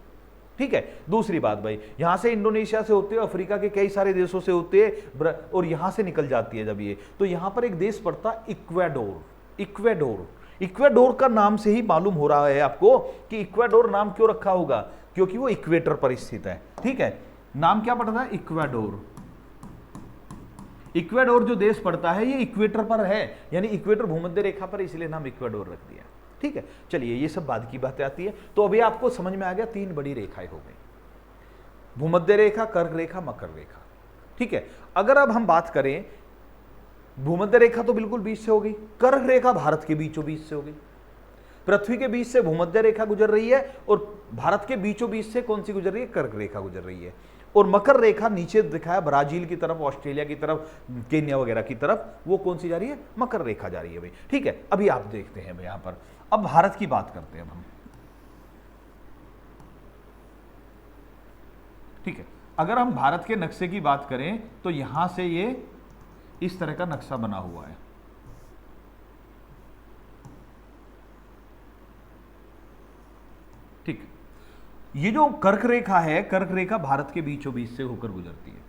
ठीक है, दूसरी बात भाई, यहां से इंडोनेशिया से होते हुए अफ्रीका के कई सारे देशों से होते हैं और यहां से निकल जाती है जब ये, तो यहां पर एक देश पड़ता इक्वाडोर। इक्वाडोर, इक्वाडोर का नाम से ही मालूम हो रहा है आपको कि इक्वाडोर नाम क्यों रखा होगा, क्योंकि वो इक्वेटर पर स्थित है। ठीक है, नाम क्या पड़ता है? इक्वाडोर। इक्वाडोर जो देश पड़ता है ये इक्वेटर पर है, यानी इक्वेटर भूमध्य रेखा पर, इसलिए नाम इक्वाडोर रख दिया। ठीक है, चलिए ये सब बाद की बातें आती है। तो अभी आपको समझ में आ गया 3 बड़ी रेखाएं हो गई, भूमध्य रेखा, कर्क रेखा, मकर रेखा। ठीक है, अगर अब हम बात करें, भूमध्य रेखा तो बिल्कुल बीच से हो गई, कर्क रेखा भारत के बीचों बीच से हो गई। पृथ्वी के बीच से भूमध्य रेखा गुजर रही है और भारत के बीचों बीच से कौन सी गुजर रही है? कर्क रेखा गुजर रही है। और मकर रेखा नीचे दिखाया ब्राजील की तरफ, ऑस्ट्रेलिया की तरफ, केन्या वगैरह की तरफ, वो कौन सी जा रही है? मकर रेखा जा रही है भाई। ठीक है, अभी आप देखते हैं भाई यहां पर, अब भारत की बात करते हैं हम। ठीक है, अगर हम भारत के नक्शे की बात करें तो यहां से ये इस तरह का नक्शा बना हुआ है। ठीक, ये जो कर्क रेखा है, कर्क रेखा भारत के बीचों बीच से होकर गुजरती है।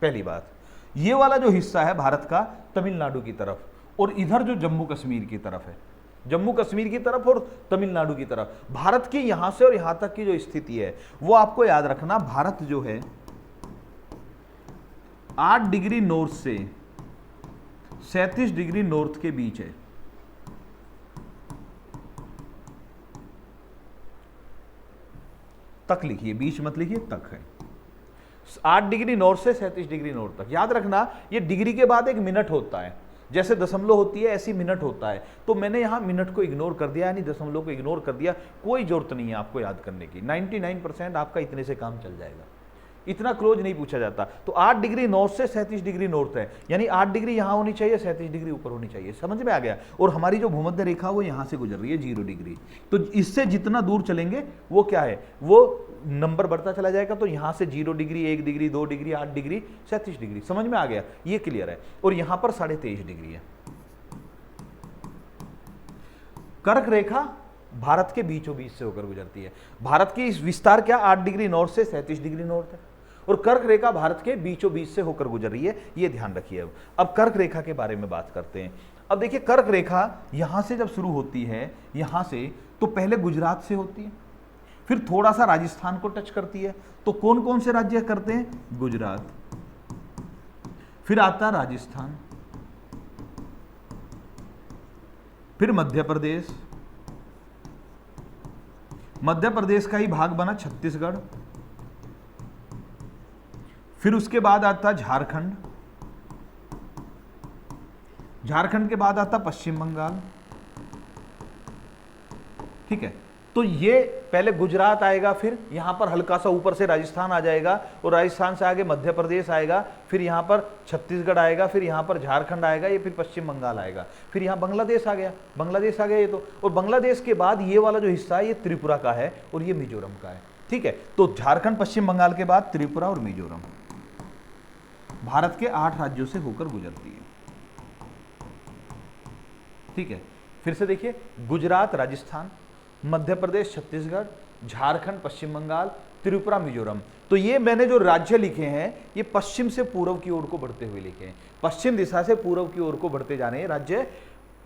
पहली बात, ये वाला जो हिस्सा है भारत का तमिलनाडु की तरफ, और इधर जो जम्मू कश्मीर की तरफ है, जम्मू कश्मीर की तरफ और तमिलनाडु की तरफ, भारत की यहां से और यहां तक की जो स्थिति है वो आपको याद रखना। भारत जो है 8 डिग्री नॉर्थ से 37 डिग्री नॉर्थ के बीच है। तक लिखिए, बीच मत लिखिए, तक है। 8 डिग्री नॉर्थ से 37 डिग्री नॉर्थ तक। याद रखना ये डिग्री के बाद एक मिनट होता है, जैसे दशमलव होती है ऐसी मिनट होता है। तो मैंने यहां मिनट को इग्नोर कर दिया, यानी दशमलव को इग्नोर कर दिया। कोई जरूरत नहीं है आपको याद करने की, 99% आपका इतने से काम चल जाएगा, इतना क्लोज नहीं पूछा जाता। तो 8 डिग्री नॉर्थ से 37 डिग्री नॉर्थ है, यानी 8 डिग्री यहां होनी चाहिए, 37 डिग्री ऊपर होनी चाहिए। समझ में आ गया? और हमारी जो भूमध्य रेखा वो यहां से गुजर रही है 0 डिग्री। तो इससे जितना दूर चलेंगे वो क्या है, वो नंबर बढ़ता चला जाएगा। तो यहां से 0 degree, 1 degree, 2 degree, 8 degree, 37 degree. समझ में आ गया? ये क्लियर है। और यहां पर 23.5 डिग्री है। कर्क रेखा भारत के बीचों बीच से होकर गुजरती है। भारत की इस विस्तार क्या 8 डिग्री नॉर्थ से 37 डिग्री नॉर्थ है, और कर्क रेखा भारत के बीचों बीच से होकर गुजर रही है, ये ध्यान रखिए। अब कर्क रेखा के बारे में बात करते हैं। अब देखिए, कर्क रेखा यहां से जब शुरू होती है, यहां से, तो पहले गुजरात से होती है, फिर थोड़ा सा राजस्थान को टच करती है। तो कौन कौन से राज्य करते हैं? गुजरात, फिर आता राजस्थान, फिर मध्य प्रदेश, मध्य प्रदेश का ही भाग बना छत्तीसगढ़, फिर उसके बाद आता झारखंड, झारखंड के बाद आता पश्चिम बंगाल, ठीक है, तो ये पहले गुजरात आएगा, फिर यहां पर हल्का सा ऊपर से राजस्थान आ जाएगा, और राजस्थान से आगे मध्य प्रदेश आएगा, फिर यहां पर छत्तीसगढ़ आएगा, फिर यहां पर झारखंड आएगा, ये फिर पश्चिम बंगाल आएगा, फिर यहां बांग्लादेश आ गया, बांग्लादेश आ गया ये तो, और बांग्लादेश के बाद ये वाला जो हिस्सा है ये त्रिपुरा का है और ये मिजोरम का है। ठीक है, तो झारखंड पश्चिम बंगाल के बाद त्रिपुरा और मिजोरम भारत के 8 राज्यों से होकर गुजरती है। ठीक है, फिर से देखिए, गुजरात राजस्थान, मध्य प्रदेश छत्तीसगढ़, झारखंड पश्चिम बंगाल, त्रिपुरा मिजोरम। तो ये मैंने जो राज्य लिखे हैं ये पश्चिम से पूर्व की ओर को बढ़ते हुए लिखे हैं, पश्चिम दिशा से पूर्व की ओर को बढ़ते जा रहे हैं राज्य।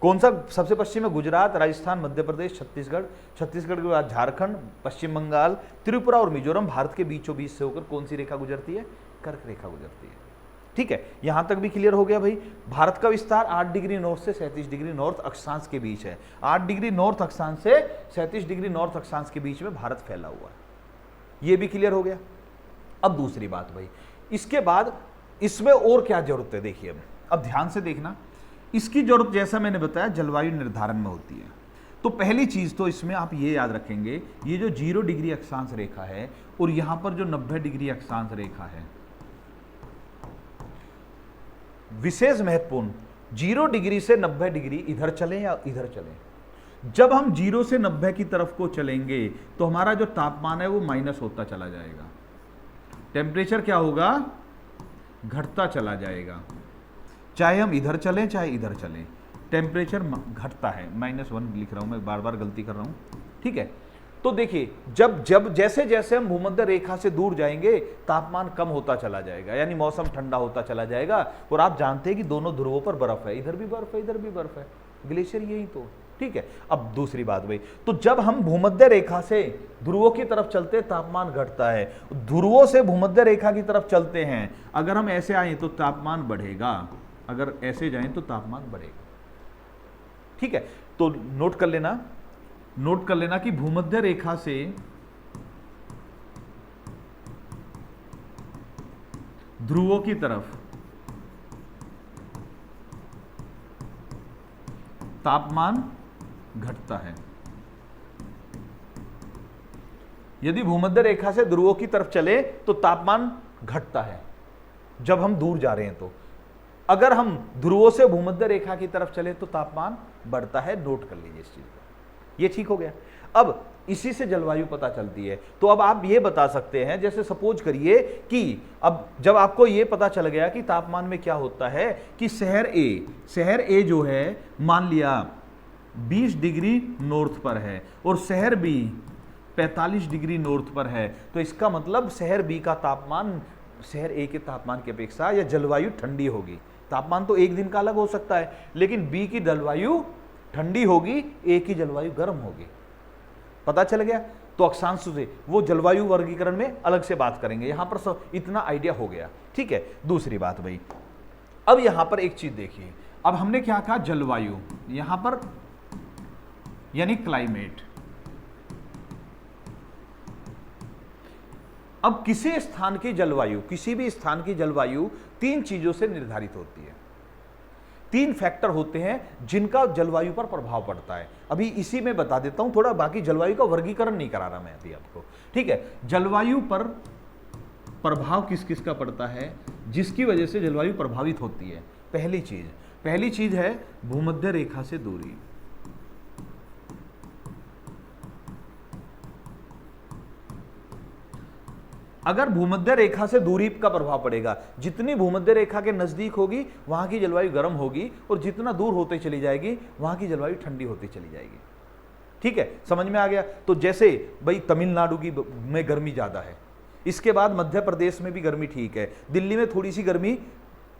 कौन सा सबसे पश्चिम है? गुजरात, राजस्थान, मध्य प्रदेश, छत्तीसगढ़, छत्तीसगढ़ के बाद झारखंड, पश्चिम बंगाल, त्रिपुरा और मिजोरम। भारत के बीचों बीच से होकर कौन सी रेखा गुजरती है? कर्क रेखा गुजरती है। ठीक है, यहां तक भी क्लियर हो गया भाई। भारत का विस्तार 8 डिग्री नॉर्थ से 37 डिग्री नॉर्थ अक्षांश के बीच है। 8 डिग्री नॉर्थ अक्षांश से 37 डिग्री नॉर्थ अक्षांश के बीच में भारत फैला हुआ है, ये भी क्लियर हो गया। अब दूसरी बात भाई, इसके बाद इसमें और क्या जरूरत है? देखिए अब ध्यान से देखना, इसकी जरूरत जैसा मैंने बताया जलवायु निर्धारण में होती है। तो पहली चीज तो इसमें आप ये याद रखेंगे, ये जो 0 डिग्री अक्षांश रेखा है और यहां पर जो 90 डिग्री अक्षांश रेखा है, विशेष महत्वपूर्ण, 0 डिग्री से 90 डिग्री इधर चलें या इधर चलें। जब हम 0 से 90 की तरफ को चलेंगे तो हमारा जो तापमान है वो माइनस होता चला जाएगा, टेम्परेचर क्या होगा? घटता चला जाएगा। चाहे हम इधर चलें चाहे इधर चलें, टेम्परेचर घटता है। -1 लिख रहा हूं मैं, बार बार गलती कर रहा हूं। ठीक है, तो देखिए जब जैसे जैसे हम भूमध्य रेखा से दूर जाएंगे तापमान कम होता चला जाएगा, यानी मौसम ठंडा होता चला जाएगा। और आप जानते हैं कि दोनों ध्रुवों पर बर्फ है, इधर भी बर्फ है इधर भी बर्फ है, ग्लेशियर यही तो। ठीक है, अब दूसरी बात भाई, तो जब हम भूमध्य रेखा से ध्रुवों की तरफ चलते तापमान घटता है, ध्रुवों से भूमध्य रेखा की तरफ चलते हैं, अगर हम ऐसे आए तो तापमान बढ़ेगा, अगर ऐसे जाएं तो तापमान बढ़ेगा। ठीक है, तो नोट कर लेना कि भूमध्य रेखा से ध्रुवों की तरफ तापमान घटता है। यदि भूमध्य रेखा से ध्रुवों की तरफ चले तो तापमान घटता है जब हम दूर जा रहे हैं। तो अगर हम ध्रुवों से भूमध्य रेखा की तरफ चले तो तापमान बढ़ता है। नोट कर लीजिए इस चीज को, ये ठीक हो गया। अब इसी से जलवायु पता चलती है। तो अब आप ये बता सकते हैं, जैसे सपोज करिए कि अब जब आपको ये पता चल गया कि तापमान में क्या होता है कि शहर ए जो है मान लिया 20 डिग्री नॉर्थ पर है और शहर बी 45 डिग्री नॉर्थ पर है, तो इसका मतलब शहर बी का तापमान शहर ए के तापमान की अपेक्षा या जलवायु ठंडी होगी। तापमान तो एक दिन का अलग हो सकता है, लेकिन बी की जलवायु ठंडी होगी, ए की जलवायु गर्म होगी। पता चल गया? तो अक्षांश से वो जलवायु वर्गीकरण में अलग से बात करेंगे, यहां पर इतना आइडिया हो गया। ठीक है, दूसरी बात भाई, अब यहां पर एक चीज देखिए, अब हमने क्या कहा? जलवायु, यहां पर यानी क्लाइमेट। अब किसी स्थान की जलवायु, किसी भी स्थान की जलवायु 3 चीजों से निर्धारित होती है। 3 फैक्टर होते हैं जिनका जलवायु पर प्रभाव पड़ता है। अभी इसी में बता देता हूं थोड़ा, बाकी जलवायु का वर्गीकरण नहीं करा रहा मैं अभी आपको। ठीक है, जलवायु पर प्रभाव किस किस का पड़ता है जिसकी वजह से जलवायु प्रभावित होती है? पहली चीज है भूमध्य रेखा से दूरी। अगर भूमध्य रेखा से दूरी का प्रभाव पड़ेगा, जितनी भूमध्य रेखा के नजदीक होगी वहां की जलवायु गर्म होगी, और जितना दूर होते चली जाएगी वहां की जलवायु ठंडी होती चली जाएगी। ठीक है, समझ में आ गया? तो जैसे भाई तमिलनाडु की में गर्मी ज्यादा है, इसके बाद मध्य प्रदेश में भी गर्मी ठीक है, दिल्ली में थोड़ी सी गर्मी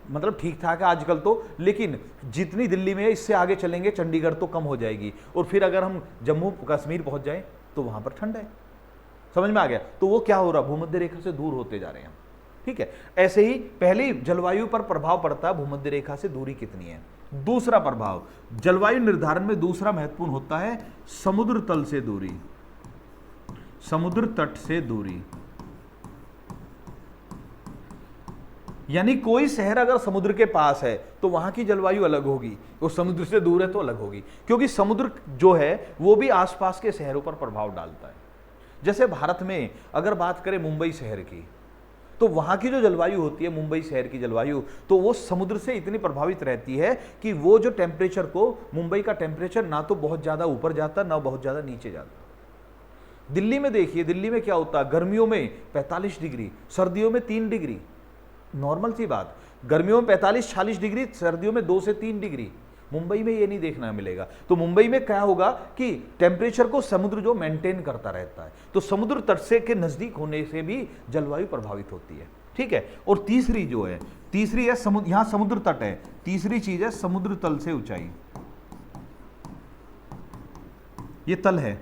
मतलब ठीक ठाक है आजकल तो, लेकिन जितनी दिल्ली में है इससे आगे चलेंगे चंडीगढ़ तो कम हो जाएगी, और फिर अगर हम जम्मू कश्मीर पहुंच जाएं तो वहां पर ठंड है। समझ में आ गया? तो वो क्या हो रहा? भूमध्य रेखा से दूर होते जा रहे हैं। ठीक है, ऐसे ही पहली जलवायु पर प्रभाव पड़ता है भूमध्य रेखा से दूरी कितनी है। दूसरा प्रभाव जलवायु निर्धारण में दूसरा महत्वपूर्ण होता है समुद्र तल से दूरी, समुद्र तट से दूरी। यानी कोई शहर अगर समुद्र के पास है तो वहां की जलवायु अलग होगी, और समुद्र से दूर है तो अलग होगी, क्योंकि समुद्र जो है वो भी आसपास के शहरों पर प्रभाव डालता है। जैसे भारत में अगर बात करें मुंबई शहर की, तो वहां की जो जलवायु होती है, मुंबई शहर की जलवायु, तो वो समुद्र से इतनी प्रभावित रहती है कि वो जो टेम्परेचर को, मुंबई का टेम्परेचर ना तो बहुत ज्यादा ऊपर जाता ना बहुत ज्यादा नीचे जाता। दिल्ली में देखिए, दिल्ली में क्या होता है, गर्मियों में 45 डिग्री, सर्दियों में 3 डिग्री, नॉर्मल सी बात, गर्मियों में 45-46 डिग्री, सर्दियों में 2 से 3 डिग्री। मुंबई में ये नहीं देखना मिलेगा। तो मुंबई में क्या होगा कि टेम्परेचर को समुद्र जो मेंटेन करता रहता है, तो समुद्र तट से के नजदीक होने से भी जलवायु प्रभावित होती है। ठीक है। और तीसरी जो है, तीसरी है समुद्र, यहां समुद्र तट है, तीसरी चीज है समुद्र तल से ऊंचाई। ये तल है।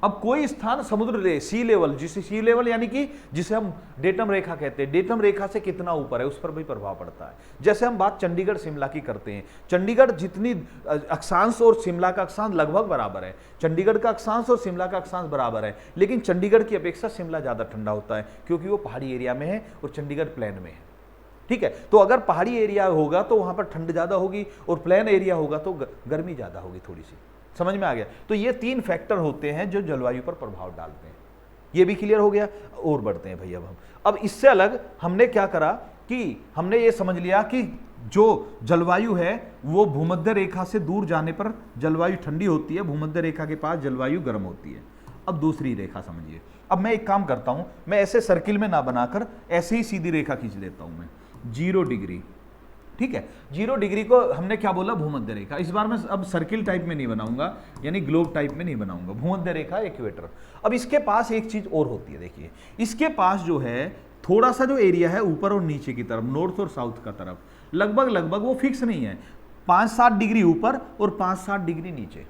अब कोई स्थान समुद्र ले, सी लेवल, जिसे सी लेवल यानी कि जिसे हम डेटम रेखा कहते हैं, डेटम रेखा से कितना ऊपर है उस पर भी प्रभाव पड़ता है। जैसे हम बात चंडीगढ़ शिमला की करते हैं, चंडीगढ़ जितनी अक्षांश और शिमला का अक्षांश लगभग बराबर है, चंडीगढ़ का अक्षांश और शिमला का अक्षांश बराबर है, लेकिन चंडीगढ़ की अपेक्षा शिमला ज्यादा ठंडा होता है, क्योंकि वो पहाड़ी एरिया में है और चंडीगढ़ प्लेन में है। ठीक है। तो अगर पहाड़ी एरिया होगा तो वहां पर ठंड ज्यादा होगी, और प्लेन एरिया होगा तो गर्मी ज्यादा होगी थोड़ी सी। समझ में आ गया। तो ये 3 फैक्टर होते हैं जो जलवायु पर प्रभाव डालते हैं। ये भी क्लियर हो गया। और बढ़ते हैं भैया अब इससे अलग हमने क्या करा कि हमने ये समझ लिया कि जो जलवायु है वो भूमध्य रेखा से दूर जाने पर जलवायु ठंडी होती है, भूमध्य रेखा के पास जलवायु गर्म होती है। अब दूसरी रेखा समझिए। अब मैं एक काम करता हूं, मैं ऐसे सर्किल में ना बनाकर ऐसे ही सीधी रेखा खींच लेता हूं मैं, 0 डिग्री। ठीक है। 0 डिग्री को हमने क्या बोला, भूमध्य रेखा। इस बार मैं अब सर्किल टाइप में नहीं बनाऊंगा, यानी ग्लोब टाइप में नहीं बनाऊंगा, भूमध्य रेखा, इक्वेटर। अब इसके पास एक चीज और होती है, देखिए इसके पास जो है थोड़ा सा जो एरिया है ऊपर और नीचे की तरफ, नॉर्थ और साउथ का तरफ, लगभग वो फिक्स नहीं है, 5-7 डिग्री ऊपर और 5-7 डिग्री नीचे।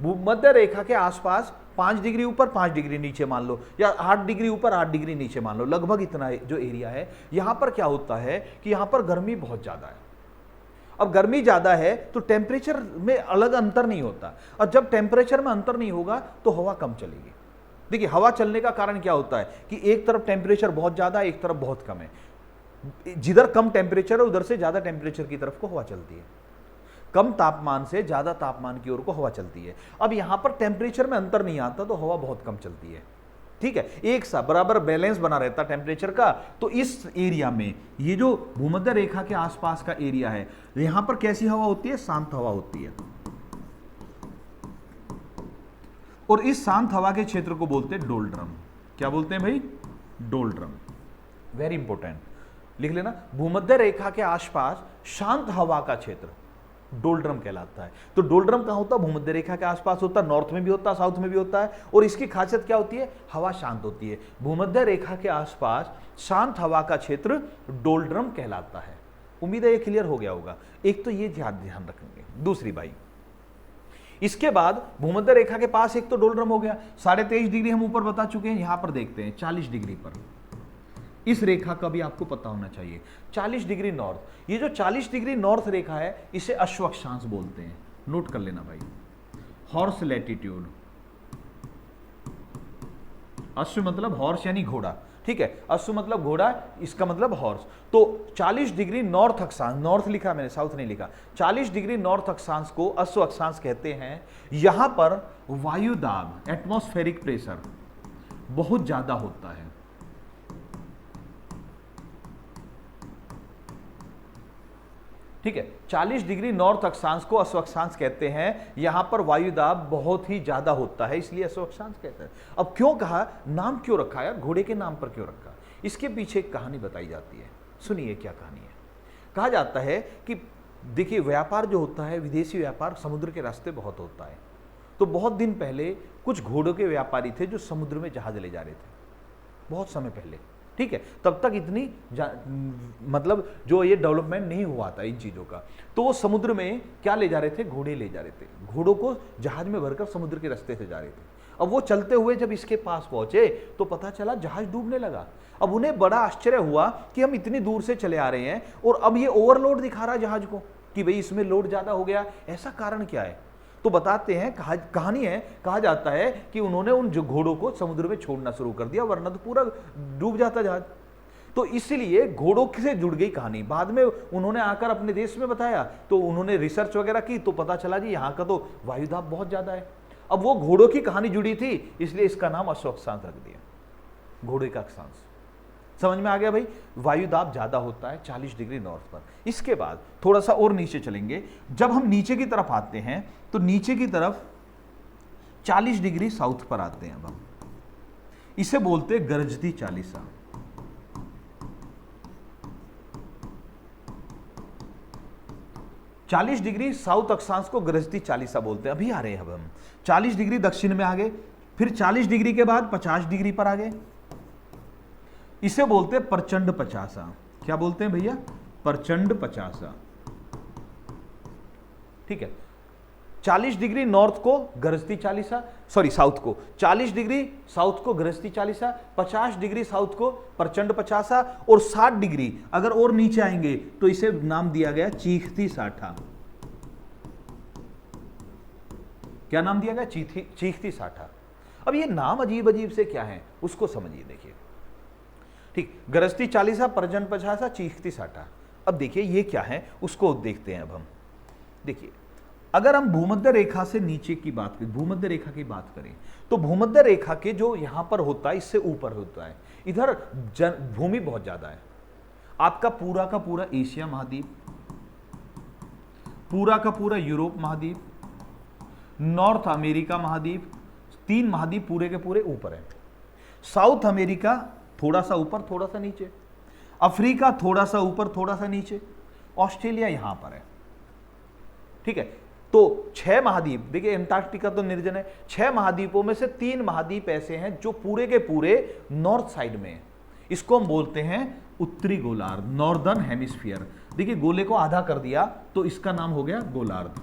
भूमध्य रेखा के आसपास 5 डिग्री ऊपर 5 डिग्री नीचे मान लो, या 8 डिग्री ऊपर 8 डिग्री नीचे मान लो, लगभग इतना जो एरिया है। यहां पर क्या होता है कि यहां पर गर्मी बहुत ज्यादा है। अब गर्मी ज्यादा है तो टेम्परेचर में अलग अंतर नहीं होता, और जब टेम्परेचर में अंतर नहीं होगा तो हवा कम चलेगी। देखिए हवा चलने का कारण क्या होता है कि एक तरफ टेम्परेचर बहुत ज्यादा है, एक तरफ बहुत कम है। जिधर कम टेम्परेचर है उधर से ज्यादा टेम्परेचर की तरफ को हवा चलती है, कम तापमान से ज्यादा तापमान की ओर को हवा चलती है। अब यहां पर टेम्परेचर में अंतर नहीं आता तो हवा बहुत कम चलती है। ठीक है। एक सा बराबर बैलेंस बना रहता टेम्परेचर का। तो इस एरिया में, ये जो भूमध्य रेखा के आसपास का एरिया है, यहां पर कैसी हवा होती है, शांत हवा होती है। और इस शांत हवा के क्षेत्र को बोलते हैं डोल्ड्रम। क्या बोलते हैं भाई, डोल्ड्रम। वेरी इंपॉर्टेंट, लिख लेना, भूमध्य रेखा के आसपास शांत हवा का क्षेत्र डोल्ड्रम कहलाता है। तो डोल्ड्रम कहां होता है, भूमध्य रेखा के आसपास होता है, नॉर्थ में भी होता है, साउथ में भी होता है। और इसकी खासियत क्या होती है, हवा शांत होती है। भूमध्य रेखा के आसपास शांत हवा का क्षेत्र डोल्ड्रम कहलाता है। उम्मीद है ये क्लियर हो गया होगा। एक तो ये ध्यान रखेंगे। दूसरी भाई, इसके बाद भूमध्य रेखा के पास एक तो डोल्ड्रम हो गया, 23.5 डिग्री हम ऊपर बता चुके हैं। यहां पर देखते हैं 40 डिग्री पर, इस रेखा का भी आपको पता होना चाहिए, 40 डिग्री नॉर्थ। ये जो 40 डिग्री नॉर्थ रेखा है इसे अश्व अक्षांश बोलते हैं। नोट कर लेना भाई, हॉर्स लैटिट्यूड। अश्व मतलब हॉर्स यानी घोड़ा। ठीक है। अश्व मतलब घोड़ा, इसका मतलब हॉर्स। तो 40 डिग्री नॉर्थ अक्षांश, नॉर्थ लिखा मैंने, साउथ नहीं लिखा, 40 डिग्री नॉर्थ अक्षांश को अश्व अक्षांश कहते हैं। यहां पर वायु दाब, एटमॉस्फेरिक प्रेशर बहुत ज्यादा होता है। ठीक है। 40 डिग्री नॉर्थ अक्षांश को अश्व अक्षांश कहते हैं। यहां पर वायुदाब बहुत ही ज्यादा होता है, इसलिए अश्व अक्षांश कहते हैं। अब क्यों कहा, नाम क्यों रखा यार, घोड़े के नाम पर क्यों रखा, इसके पीछे एक कहानी बताई जाती है। सुनिए क्या कहानी है। कहा जाता है कि देखिए व्यापार जो होता है, विदेशी व्यापार समुद्र के रास्ते बहुत होता है। तो बहुत दिन पहले कुछ घोड़ों के व्यापारी थे जो समुद्र में जहाज ले जा रहे थे, बहुत समय पहले। ठीक है। तब तक इतनी मतलब जो ये डेवलपमेंट नहीं हुआ था इन चीजों का। तो वो समुद्र में क्या ले जा रहे थे, घोड़े ले जा रहे थे। घोड़ों को जहाज में भरकर समुद्र के रास्ते से जा रहे थे। अब वो चलते हुए जब इसके पास पहुंचे तो पता चला जहाज डूबने लगा। अब उन्हें बड़ा आश्चर्य हुआ कि हम इतनी दूर से चले आ रहे हैं और अब ये ओवरलोड दिखा रहा है जहाज को कि भाई इसमें लोड ज्यादा हो गया, ऐसा कारण क्या है। तो बताते हैं, कहानी है, कहा जाता है कि उन्होंने उन जो घोड़ों को समुद्र में छोड़ना शुरू कर दिया, वरना तो पूरा डूब जाता जहाज। तो इसलिए घोड़ों से जुड़ गई कहानी। बाद में उन्होंने आकर अपने देश में बताया, तो उन्होंने रिसर्च वगैरह की, तो पता चला जी यहाँ का तो वायुदाब बहुत ज्यादा है। अब वो घोड़ों की कहानी जुड़ी थी, इसलिए इसका नाम अश्वक्षांश रख दिया, घोड़े का अक्षांश। समझ में आ गया भाई? वायुदाब ज्यादा होता है 40 डिग्री नॉर्थ पर। इसके बाद थोड़ा सा और नीचे चलेंगे, जब हम नीचे की तरफ आते हैं तो नीचे की तरफ 40 डिग्री साउथ पर आते हैं। अब हम इसे बोलते हैं गरजती चालीसा। चालीस डिग्री साउथ अक्षांश को गरजती चालीसा बोलते हैं। अभी आ रहे हैं, अब हम 40 डिग्री दक्षिण में आ गए, फिर 40 डिग्री के बाद 50 डिग्री पर आ गए, इसे बोलते हैं प्रचंड पचासा। क्या बोलते हैं भैया? प्रचंड पचासा। ठीक है, 40 डिग्री नॉर्थ को गरजती चालीसा, सॉरी साउथ को, 40 डिग्री साउथ को गरजती चालीसा, 50 डिग्री साउथ को प्रचंड पचासा, और 60 डिग्री अगर और नीचे आएंगे तो इसे नाम दिया गया चीखती साठा। क्या नाम दिया गया? चीखती साठा। अब ये नाम अजीब अजीब से क्या है उसको समझिए। देखिए, ठीक, गरजती चालीसा, प्रचंड पचासा, चीखती साठा। अब देखिए ये क्या है उसको देखते हैं। अब हम देखिए, अगर हम भूमध्य रेखा से नीचे की बात करें, भूमध्य रेखा की बात करें, तो भूमध्य रेखा के जो यहां पर होता है इससे ऊपर होता है, इधर भूमि बहुत ज्यादा है। आपका पूरा का पूरा एशिया महाद्वीप, पूरा का पूरा यूरोप महाद्वीप, नॉर्थ अमेरिका महाद्वीप, 3 महाद्वीप पूरे के पूरे ऊपर है। साउथ अमेरिका थोड़ा सा ऊपर थोड़ा सा नीचे, अफ्रीका थोड़ा सा ऊपर थोड़ा सा नीचे, ऑस्ट्रेलिया यहां पर है। ठीक है, तो 6 महाद्वीप, देखिए अंटार्कटिका तो निर्जन है, 6 महाद्वीपों में से 3 महाद्वीप ऐसे हैं जो पूरे के पूरे नॉर्थ साइड में है। इसको हम बोलते हैं उत्तरी गोलार्ध, नॉर्दर्न हेमिस्फीयर। देखिए गोले को आधा कर दिया तो इसका नाम हो गया गोलार्ध।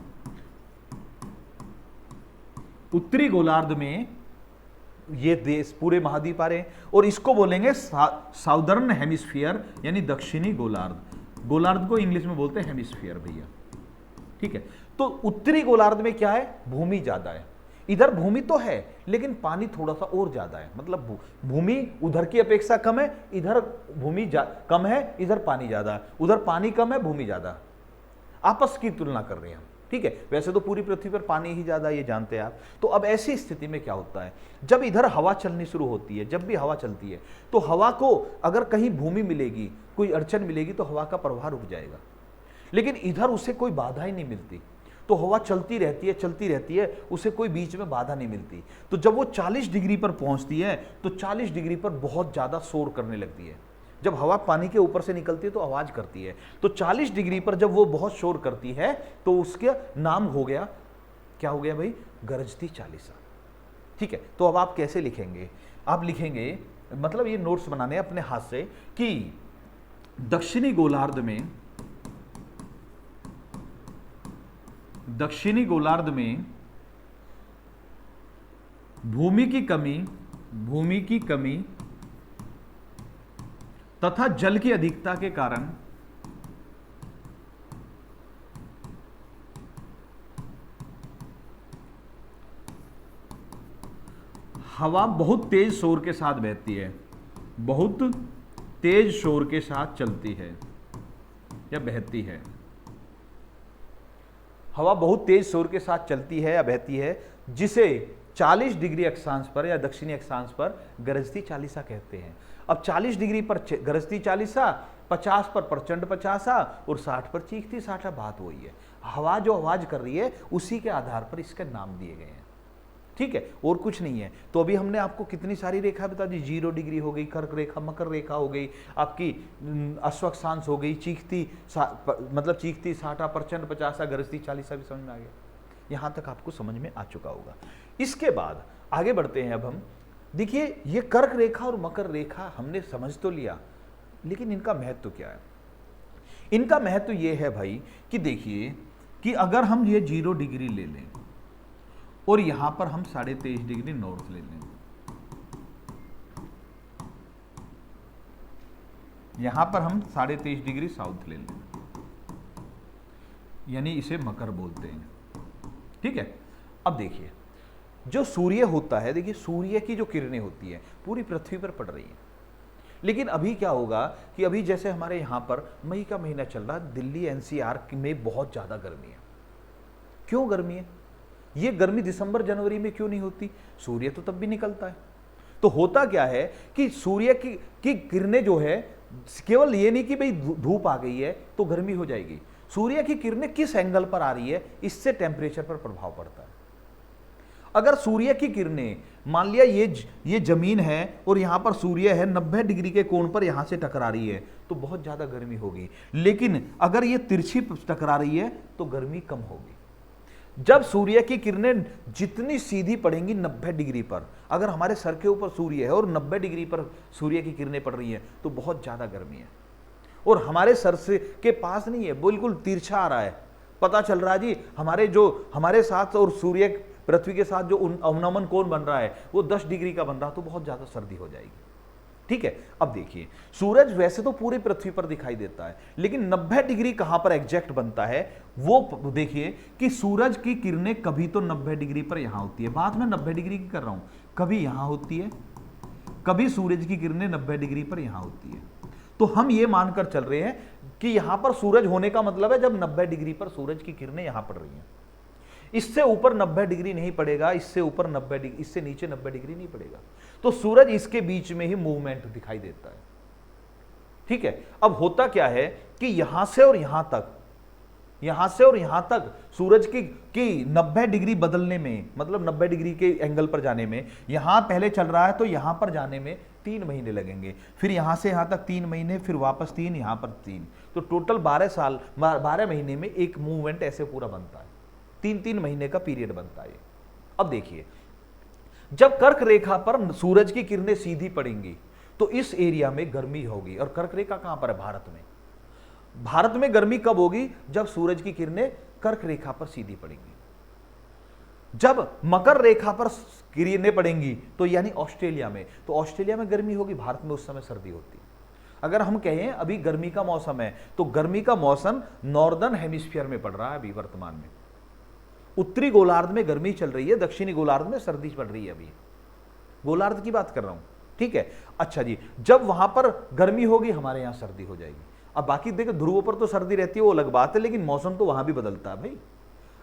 उत्तरी गोलार्ध में ये देश पूरे महाद्वीप आ रहे हैं, और इसको बोलेंगे साउदर्न हेमिस्फीयर, यानी दक्षिणी गोलार्ध। गोलार्ध को इंग्लिश में बोलते हैं हेमिस्फीयर भैया। ठीक है, तो उत्तरी गोलार्ध में क्या है? भूमि ज्यादा है। इधर भूमि तो है लेकिन पानी थोड़ा सा और ज्यादा है, मतलब भूमि उधर की अपेक्षा कम है, इधर भूमि कम है, इधर पानी ज्यादा है, उधर पानी कम है, भूमि ज्यादा। आपस की तुलना कर रहे हैं हम। ठीक है, वैसे तो पूरी पृथ्वी पर पानी ही ज्यादा, ये जानते हैं आप। तो अब ऐसी स्थिति में क्या होता है, जब इधर हवा चलनी शुरू होती है, जब भी हवा चलती है तो हवा को अगर कहीं भूमि मिलेगी, कोई अड़चन मिलेगी तो हवा का प्रवाह रुक जाएगा, लेकिन इधर उसे कोई बाधा ही नहीं मिलती, तो हवा चलती रहती है, उसे कोई बीच में बाधा नहीं मिलती। तो जब वो 40 डिग्री पर पहुंचती है तो 40 डिग्री पर बहुत ज्यादा शोर करने लगती है। जब हवा पानी के ऊपर से निकलती है तो आवाज करती है, तो 40 डिग्री पर जब वो बहुत शोर करती है तो उसका नाम हो गया, क्या हो गया भाई? गरजती चालीसा। ठीक है, तो अब आप कैसे लिखेंगे? आप लिखेंगे, मतलब ये नोट्स बनाने अपने हाथ से, कि दक्षिणी गोलार्ध में भूमि की कमी तथा जल की अधिकता के कारण हवा बहुत तेज शोर के साथ बहती है, बहुत तेज शोर के साथ चलती है या बहती है। हवा बहुत तेज शोर के साथ चलती है या बहती है, जिसे 40 डिग्री अक्षांश पर या दक्षिणी अक्षांश पर गरजती चालीसा कहते हैं। अब 40 डिग्री पर गरजती चालीसा, 50 पर प्रचंड पचासा और 60 पर चीखती साठा। बात वही है, हवा जो आवाज कर रही है उसी के आधार पर इसके नाम दिए गए हैं। ठीक है, और कुछ नहीं है। तो अभी हमने आपको कितनी सारी रेखा बता दी, 0 डिग्री हो गई, कर्क रेखा, मकर रेखा हो गई, आपकी अश्वक्षांश हो गई, मतलब चीखती साठा, प्रचंड पचासा, गरजती चालीसा भी समझ में आ गया। यहां तक आपको समझ में आ चुका होगा। इसके बाद आगे बढ़ते हैं। अब हम देखिए, ये कर्क रेखा और मकर रेखा हमने समझ तो लिया, लेकिन इनका महत्व क्या है? इनका महत्व ये है भाई कि देखिए कि अगर हम ये 0 डिग्री ले लें और यहां पर हम 23.5 डिग्री नॉर्थ ले लें, यहां पर हम 23.5 डिग्री साउथ ले लें, यानी इसे मकर बोलते हैं। ठीक है, अब देखिए, जो सूर्य होता है, देखिए सूर्य की जो किरणें होती हैं पूरी पृथ्वी पर पड़ रही हैं। लेकिन अभी क्या होगा कि अभी जैसे हमारे यहाँ पर मई का महीना चल रहा है, दिल्ली एनसीआर में बहुत ज़्यादा गर्मी है। क्यों गर्मी है? ये गर्मी दिसंबर जनवरी में क्यों नहीं होती? सूर्य तो तब भी निकलता है। तो होता क्या है कि सूर्य की किरणें जो है, केवल ये नहीं कि भाई धूप आ गई है तो गर्मी हो जाएगी। सूर्य की किरणें किस एंगल पर आ रही है, इससे टेम्परेचर पर प्रभाव पड़ता है। अगर सूर्य की किरणें, मान लिया ये जमीन है और यहां पर सूर्य है, 90 डिग्री के कोण पर यहां से टकरा रही है तो बहुत ज्यादा गर्मी होगी। लेकिन अगर ये तिरछी टकरा रही है तो गर्मी कम होगी। जब सूर्य की किरणें जितनी सीधी पड़ेंगी 90 डिग्री पर, अगर हमारे सर के ऊपर सूर्य है और 90 डिग्री पर सूर्य की किरणें पड़ रही है तो बहुत ज्यादा गर्मी है। और हमारे सर से के पास नहीं है, बिल्कुल तिरछा आ रहा है, पता चल रहा है जी हमारे साथ और सूर्य पृथ्वी के साथ जो अवनमन कोण बन रहा है वो 10 डिग्री का बन रहा, तो बहुत ज्यादा सर्दी हो जाएगी। ठीक है, अब देखिए, सूरज वैसे तो पूरी पृथ्वी पर दिखाई देता है, लेकिन 90 डिग्री कहां पर एग्जैक्ट बनता है वो देखिए कि सूरज की किरणें कभी तो 90 डिग्री पर यहां होती है, बात मैं 90 डिग्री की कर रहा हूं, कभी यहां होती है, कभी सूरज की किरणें 90 डिग्री पर यहां होती है। तो हम ये मानकर चल रहे हैं कि यहां पर सूरज होने का मतलब है जब 90 डिग्री पर सूरज की किरणें यहां पड़ रही हैं। इससे ऊपर 90 डिग्री नहीं पड़ेगा, इससे ऊपर 90 डिग्री, इससे नीचे 90 डिग्री नहीं पड़ेगा। तो सूरज इसके बीच में ही मूवमेंट दिखाई देता है। ठीक है, अब होता क्या है कि यहां से और यहां तक सूरज की 90 डिग्री बदलने में, मतलब 90 डिग्री के एंगल पर जाने में, यहां पहले चल रहा है तो यहां पर जाने में 3 महीने लगेंगे, फिर यहां से यहां तक 3 महीने, फिर वापस 3, यहां पर 3, तो टोटल 12 महीने में एक मूवमेंट ऐसे पूरा बनता है। 3-3 महीने का पीरियड बनता है। अब देखिए, जब कर्क रेखा पर सूरज की किरणें सीधी पड़ेंगी तो इस एरिया में गर्मी होगी। और कर्क रेखा कहां पर है? भारत में। भारत में गर्मी कब होगी? जब सूरज की किरणें कर्क रेखा पर सीधी पड़ेंगी। जब मकर रेखा पर किरणें पड़ेंगी तो यानी ऑस्ट्रेलिया में, तो ऑस्ट्रेलिया में गर्मी होगी, भारत में उस समय सर्दी होती है। अगर हम कहें अभी गर्मी का मौसम है तो गर्मी का मौसम नॉर्दर्न हेमिस्फीयर में पड़ रहा है अभी वर्तमान में। उत्तरी गोलार्ध में गर्मी चल रही है, दक्षिणी गोलार्ध में सर्दी पड़ रही है। अभी गोलार्ध की बात कर रहा हूं। ठीक है, अच्छा जी, जब वहां पर गर्मी होगी हमारे यहां सर्दी हो जाएगी। अब बाकी देखो, ध्रुवों पर तो सर्दी रहती है, वो अलग बात है, लेकिन मौसम तो वहां भी बदलता है भाई।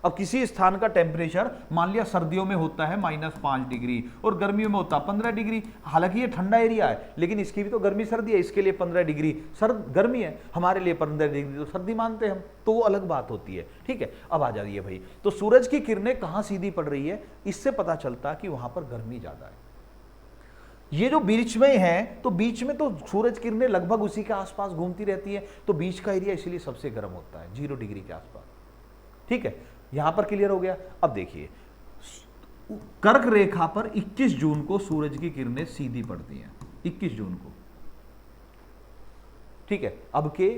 अब किसी स्थान का टेम्परेचर मान लिया सर्दियों में होता है -5 डिग्री और गर्मियों में होता है 15 डिग्री। हालांकि ये ठंडा एरिया है, लेकिन इसकी भी तो गर्मी सर्दी है, इसके लिए 15 डिग्री गर्मी है, हमारे लिए 15 डिग्री तो सर्दी मानते हैं हम, तो वो अलग बात होती है। ठीक है, अब आ जाइए भाई, तो सूरज की किरणें कहां सीधी पड़ रही है, इससे पता चलता है कि वहां पर गर्मी ज्यादा है। ये जो बीच में है, तो बीच में तो सूरज किरणें लगभग उसी के आसपास घूमती रहती है, तो बीच का एरिया इसलिए सबसे गर्म होता है, 0 डिग्री के आसपास। ठीक है, यहां पर क्लियर हो गया। अब देखिए, कर्क रेखा पर 21 जून को सूरज की किरणें सीधी पड़ती हैं, 21 जून को। ठीक है, अब के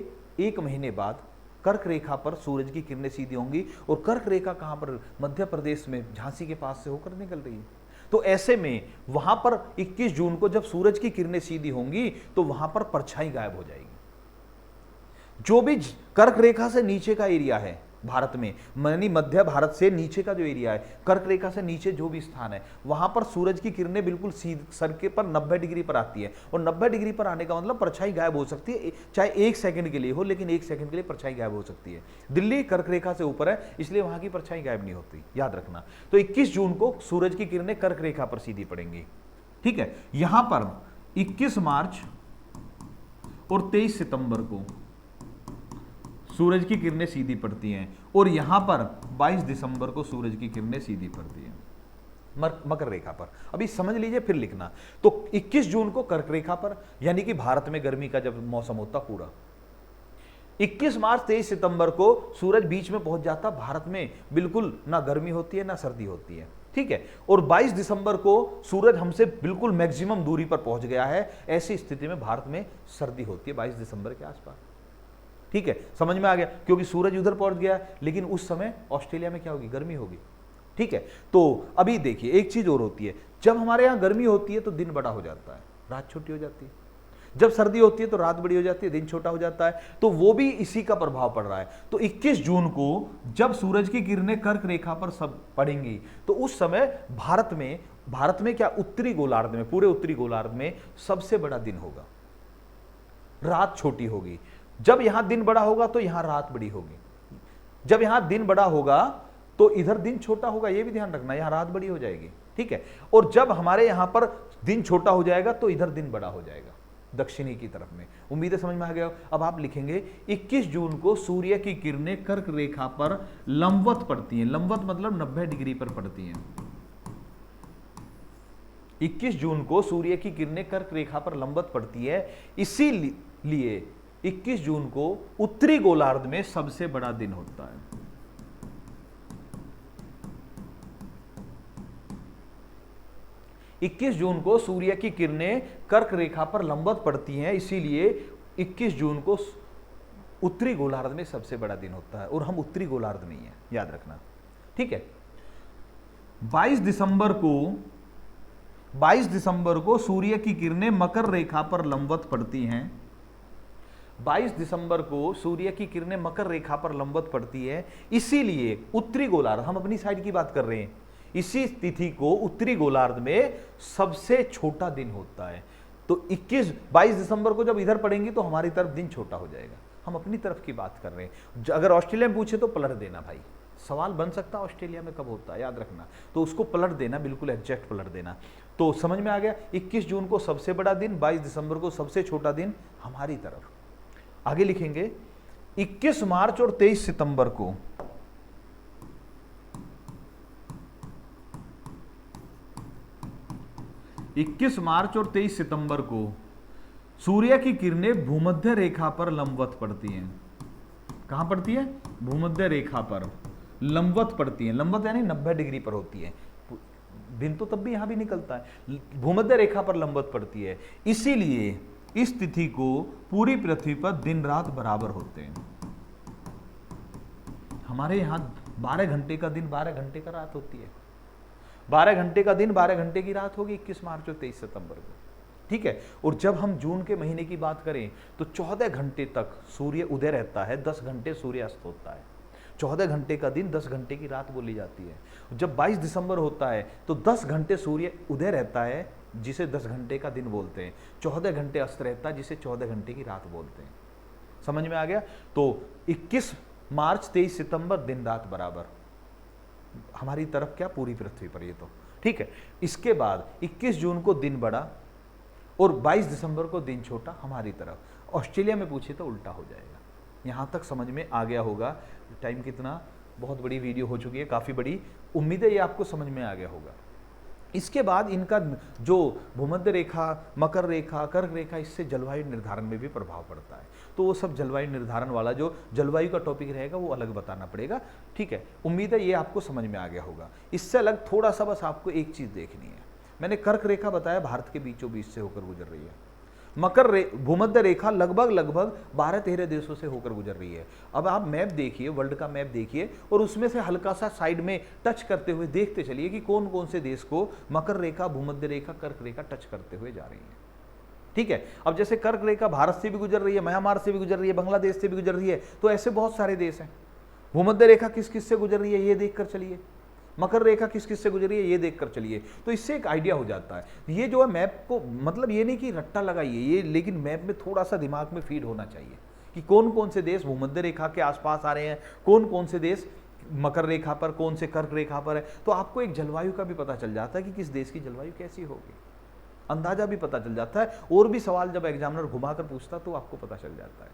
1 महीने बाद कर्क रेखा पर सूरज की किरणें सीधी होंगी। और कर्क रेखा कहां पर? मध्य प्रदेश में झांसी के पास से होकर निकल रही है। तो ऐसे में वहां पर 21 जून को जब सूरज की किरणें सीधी होंगी तो वहां पर परछाई गायब हो जाएगी। जो भी कर्क रेखा से नीचे का एरिया है भारत में, यानी मध्य भारत से नीचे का जो एरिया है, कर्क रेखा से नीचे जो भी स्थान है, वहां पर सूरज की किरणें बिल्कुल सर के पर 90 डिग्री पर आती है। और 90 डिग्री पर आने का मतलब परछाई गायब हो सकती है, चाहे 1 सेकंड के लिए हो, लेकिन 1 सेकंड के लिए परछाई गायब हो सकती है। दिल्ली कर्क रेखा से ऊपर है, इसलिए वहां की परछाई गायब नहीं होती, याद रखना। तो 21 जून को सूरज की किरणें कर्क रेखा पर सीधी पड़ेंगी। ठीक है, यहां पर 21 मार्च और 23 सितंबर को सूरज की किरणें सीधी पड़ती हैं। और यहां पर 22 दिसंबर को सूरज की किरणें सीधी पड़ती हैं मकर रेखा पर। अभी समझ लीजिए, फिर लिखना। तो 21 जून को कर्क रेखा पर, यानी कि भारत में गर्मी का जब मौसम होता पूरा। 21 मार्च 23 सितंबर को सूरज बीच में पहुंच जाता, भारत में बिल्कुल ना गर्मी होती है ना सर्दी होती है। ठीक है, और 22 दिसंबर को सूरज हमसे बिल्कुल मैक्सिमम दूरी पर पहुंच गया है। ऐसी स्थिति में भारत में सर्दी होती है 22 दिसंबर के आसपास। ठीक है, समझ में आ गया, क्योंकि सूरज उधर पहुंच गया, लेकिन उस समय ऑस्ट्रेलिया में क्या होगी? गर्मी होगी। ठीक है, तो अभी देखिए, एक चीज और होती है, जब हमारे यहां गर्मी होती है तो दिन बड़ा हो जाता है, रात छोटी हो जाती है। जब सर्दी होती है तो रात बड़ी हो जाती है, दिन छोटा हो जाता है, तो वो भी इसी का प्रभाव पड़ रहा है। तो 21 जून को जब सूरज की किरणें कर्क रेखा पर सब पड़ेंगी तो उस समय भारत में क्या, उत्तरी गोलार्ध में, पूरे उत्तरी गोलार्ध में सबसे बड़ा दिन होगा। रात छोटी होगी। जब यहां दिन बड़ा होगा तो यहां रात बड़ी होगी, जब यहां दिन बड़ा होगा तो इधर दिन छोटा होगा, यह भी ध्यान रखना, यहां रात बड़ी हो जाएगी, ठीक है। और जब हमारे यहां पर दिन छोटा हो जाएगा तो इधर दिन बड़ा हो जाएगा, दक्षिणी की तरफ में। उम्मीद है समझ में आ गया। अब आप लिखेंगे 21 जून को सूर्य की किरणें कर्क रेखा पर लंबवत पड़ती हैं। लंबवत मतलब 90 डिग्री पर पड़ती हैं। 21 जून को सूर्य की किरणें कर्क रेखा पर लंबवत पड़ती है, इसीलिए 21 जून को उत्तरी गोलार्ध में सबसे बड़ा दिन होता है। इक्कीस जून को सूर्य की किरणें कर्क रेखा पर लंबवत पड़ती हैं, इसीलिए 21 जून को उत्तरी गोलार्ध में सबसे बड़ा दिन होता है। और हम उत्तरी गोलार्ध में ही हैं, याद रखना, ठीक है। 22 दिसंबर को सूर्य की किरणें मकर रेखा पर लंबवत पड़ती हैं। 22 दिसंबर को सूर्य की किरणें मकर रेखा पर लंबवत पड़ती है, इसीलिए उत्तरी गोलार्ध, हम अपनी साइड की बात कर रहे हैं, इसी तिथि को उत्तरी गोलार्ध में सबसे छोटा दिन होता है। तो 22 दिसंबर को जब इधर पड़ेंगी तो हमारी तरफ दिन छोटा हो जाएगा। हम अपनी तरफ की बात कर रहे हैं। अगर ऑस्ट्रेलिया में पूछे तो पलट देना भाई, सवाल बन सकता है ऑस्ट्रेलिया में कब होता है, याद रखना, तो उसको पलट देना, बिल्कुल एग्जैक्ट पलट देना। तो समझ में आ गया, 21 जून को सबसे बड़ा दिन, 22 दिसंबर को सबसे छोटा दिन हमारी तरफ। आगे लिखेंगे 21 मार्च और 23 सितंबर को, मार्च और 23 सितंबर को सूर्य की किरणें भूमध्य रेखा पर लंबवत पड़ती हैं। कहां पड़ती है? भूमध्य रेखा पर लंबवत पड़ती हैं। लंबवत यानी 90 डिग्री पर होती है। दिन तो तब भी यहां भी निकलता है, भूमध्य रेखा पर लंबवत पड़ती है, इसीलिए इस तिथि को पूरी पृथ्वी पर दिन रात बराबर होते हैं। हमारे यहां 12 घंटे का दिन, 12 घंटे का रात होती है। 12 घंटे का दिन, 12 घंटे की रात होगी 21 मार्च और 23 सितंबर को, ठीक है। और जब हम जून के महीने की बात करें तो 14 घंटे तक सूर्य उदय रहता है, 10 घंटे सूर्य अस्त होता है। 14 घंटे का दिन, 10 घंटे की रात बोली जाती है। जब 22 दिसंबर होता है तो 10 घंटे सूर्य उदय रहता है, जिसे 10 घंटे का दिन बोलते हैं। 14 घंटे अस्त रहता है, जिसे 14 घंटे की रात बोलते हैं। समझ में आ गया? तो 21 मार्च 23 सितंबर दिन रात बराबर हमारी तरफ, क्या, पूरी पृथ्वी पर, ये तो ठीक है। इसके बाद 21 जून को दिन बड़ा और 22 दिसंबर को दिन छोटा हमारी तरफ। ऑस्ट्रेलिया में पूछे तो उल्टा हो जाएगा। यहां तक समझ में आ गया होगा। टाइम कितना, बहुत बड़ी वीडियो हो चुकी है, काफी बड़ी। उम्मीद है ये आपको समझ में आ गया होगा। इसके बाद इनका जो भूमध्य रेखा, मकर रेखा, कर्क रेखा, इससे जलवायु निर्धारण में भी प्रभाव पड़ता है। तो वो सब जलवायु निर्धारण वाला जो जलवायु का टॉपिक रहेगा वो अलग बताना पड़ेगा, ठीक है। उम्मीद है ये आपको समझ में आ गया होगा। इससे अलग थोड़ा सा बस आपको एक चीज़ देखनी है। मैंने कर्क रेखा बताया भारत के बीचों बीच से होकर गुजर रही है। भूमध्य रेखा लगभग 12-13 देशों से होकर गुजर रही है। अब आप मैप देखिए, वर्ल्ड का मैप देखिए, और उसमें से हल्का सा साइड में टच करते हुए देखते चलिए कि कौन कौन से देश को मकर रेखा, भूमध्य रेखा, कर्क रेखा टच करते हुए जा रही है, ठीक है। अब जैसे कर्क रेखा भारत से भी गुजर रही है, म्यांमार से भी गुजर रही है, बांग्लादेश से भी गुजर रही है, तो ऐसे बहुत सारे देश हैं। भूमध्य रेखा किस किस से गुजर रही है ये देखकर चलिए, मकर रेखा किस किस से गुजरी है ये देखकर चलिए, तो इससे एक आइडिया हो जाता है। ये जो है मैप को, मतलब ये नहीं कि रट्टा लगाइए ये, लेकिन मैप में थोड़ा सा दिमाग में फीड होना चाहिए कि कौन कौन से देश भूमध्य रेखा के आसपास आ रहे हैं, कौन कौन से देश मकर रेखा पर, कौन से कर्क रेखा पर है। तो आपको एक जलवायु का भी पता चल जाता है कि किस देश की जलवायु कैसी होगी, अंदाजा भी पता चल जाता है। और भी सवाल जब एग्जामिनर घुमाकर पूछता तो आपको पता चल जाता है,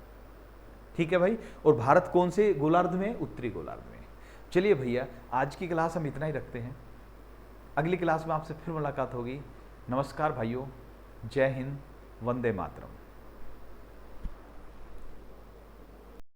ठीक है भाई। और भारत कौन से गोलार्ध में? उत्तरी गोलार्ध में। चलिए भैया, आज की क्लास हम इतना ही रखते हैं। अगली क्लास में आपसे फिर मुलाकात होगी। नमस्कार भाइयों, जय हिंद, वंदे मातरम।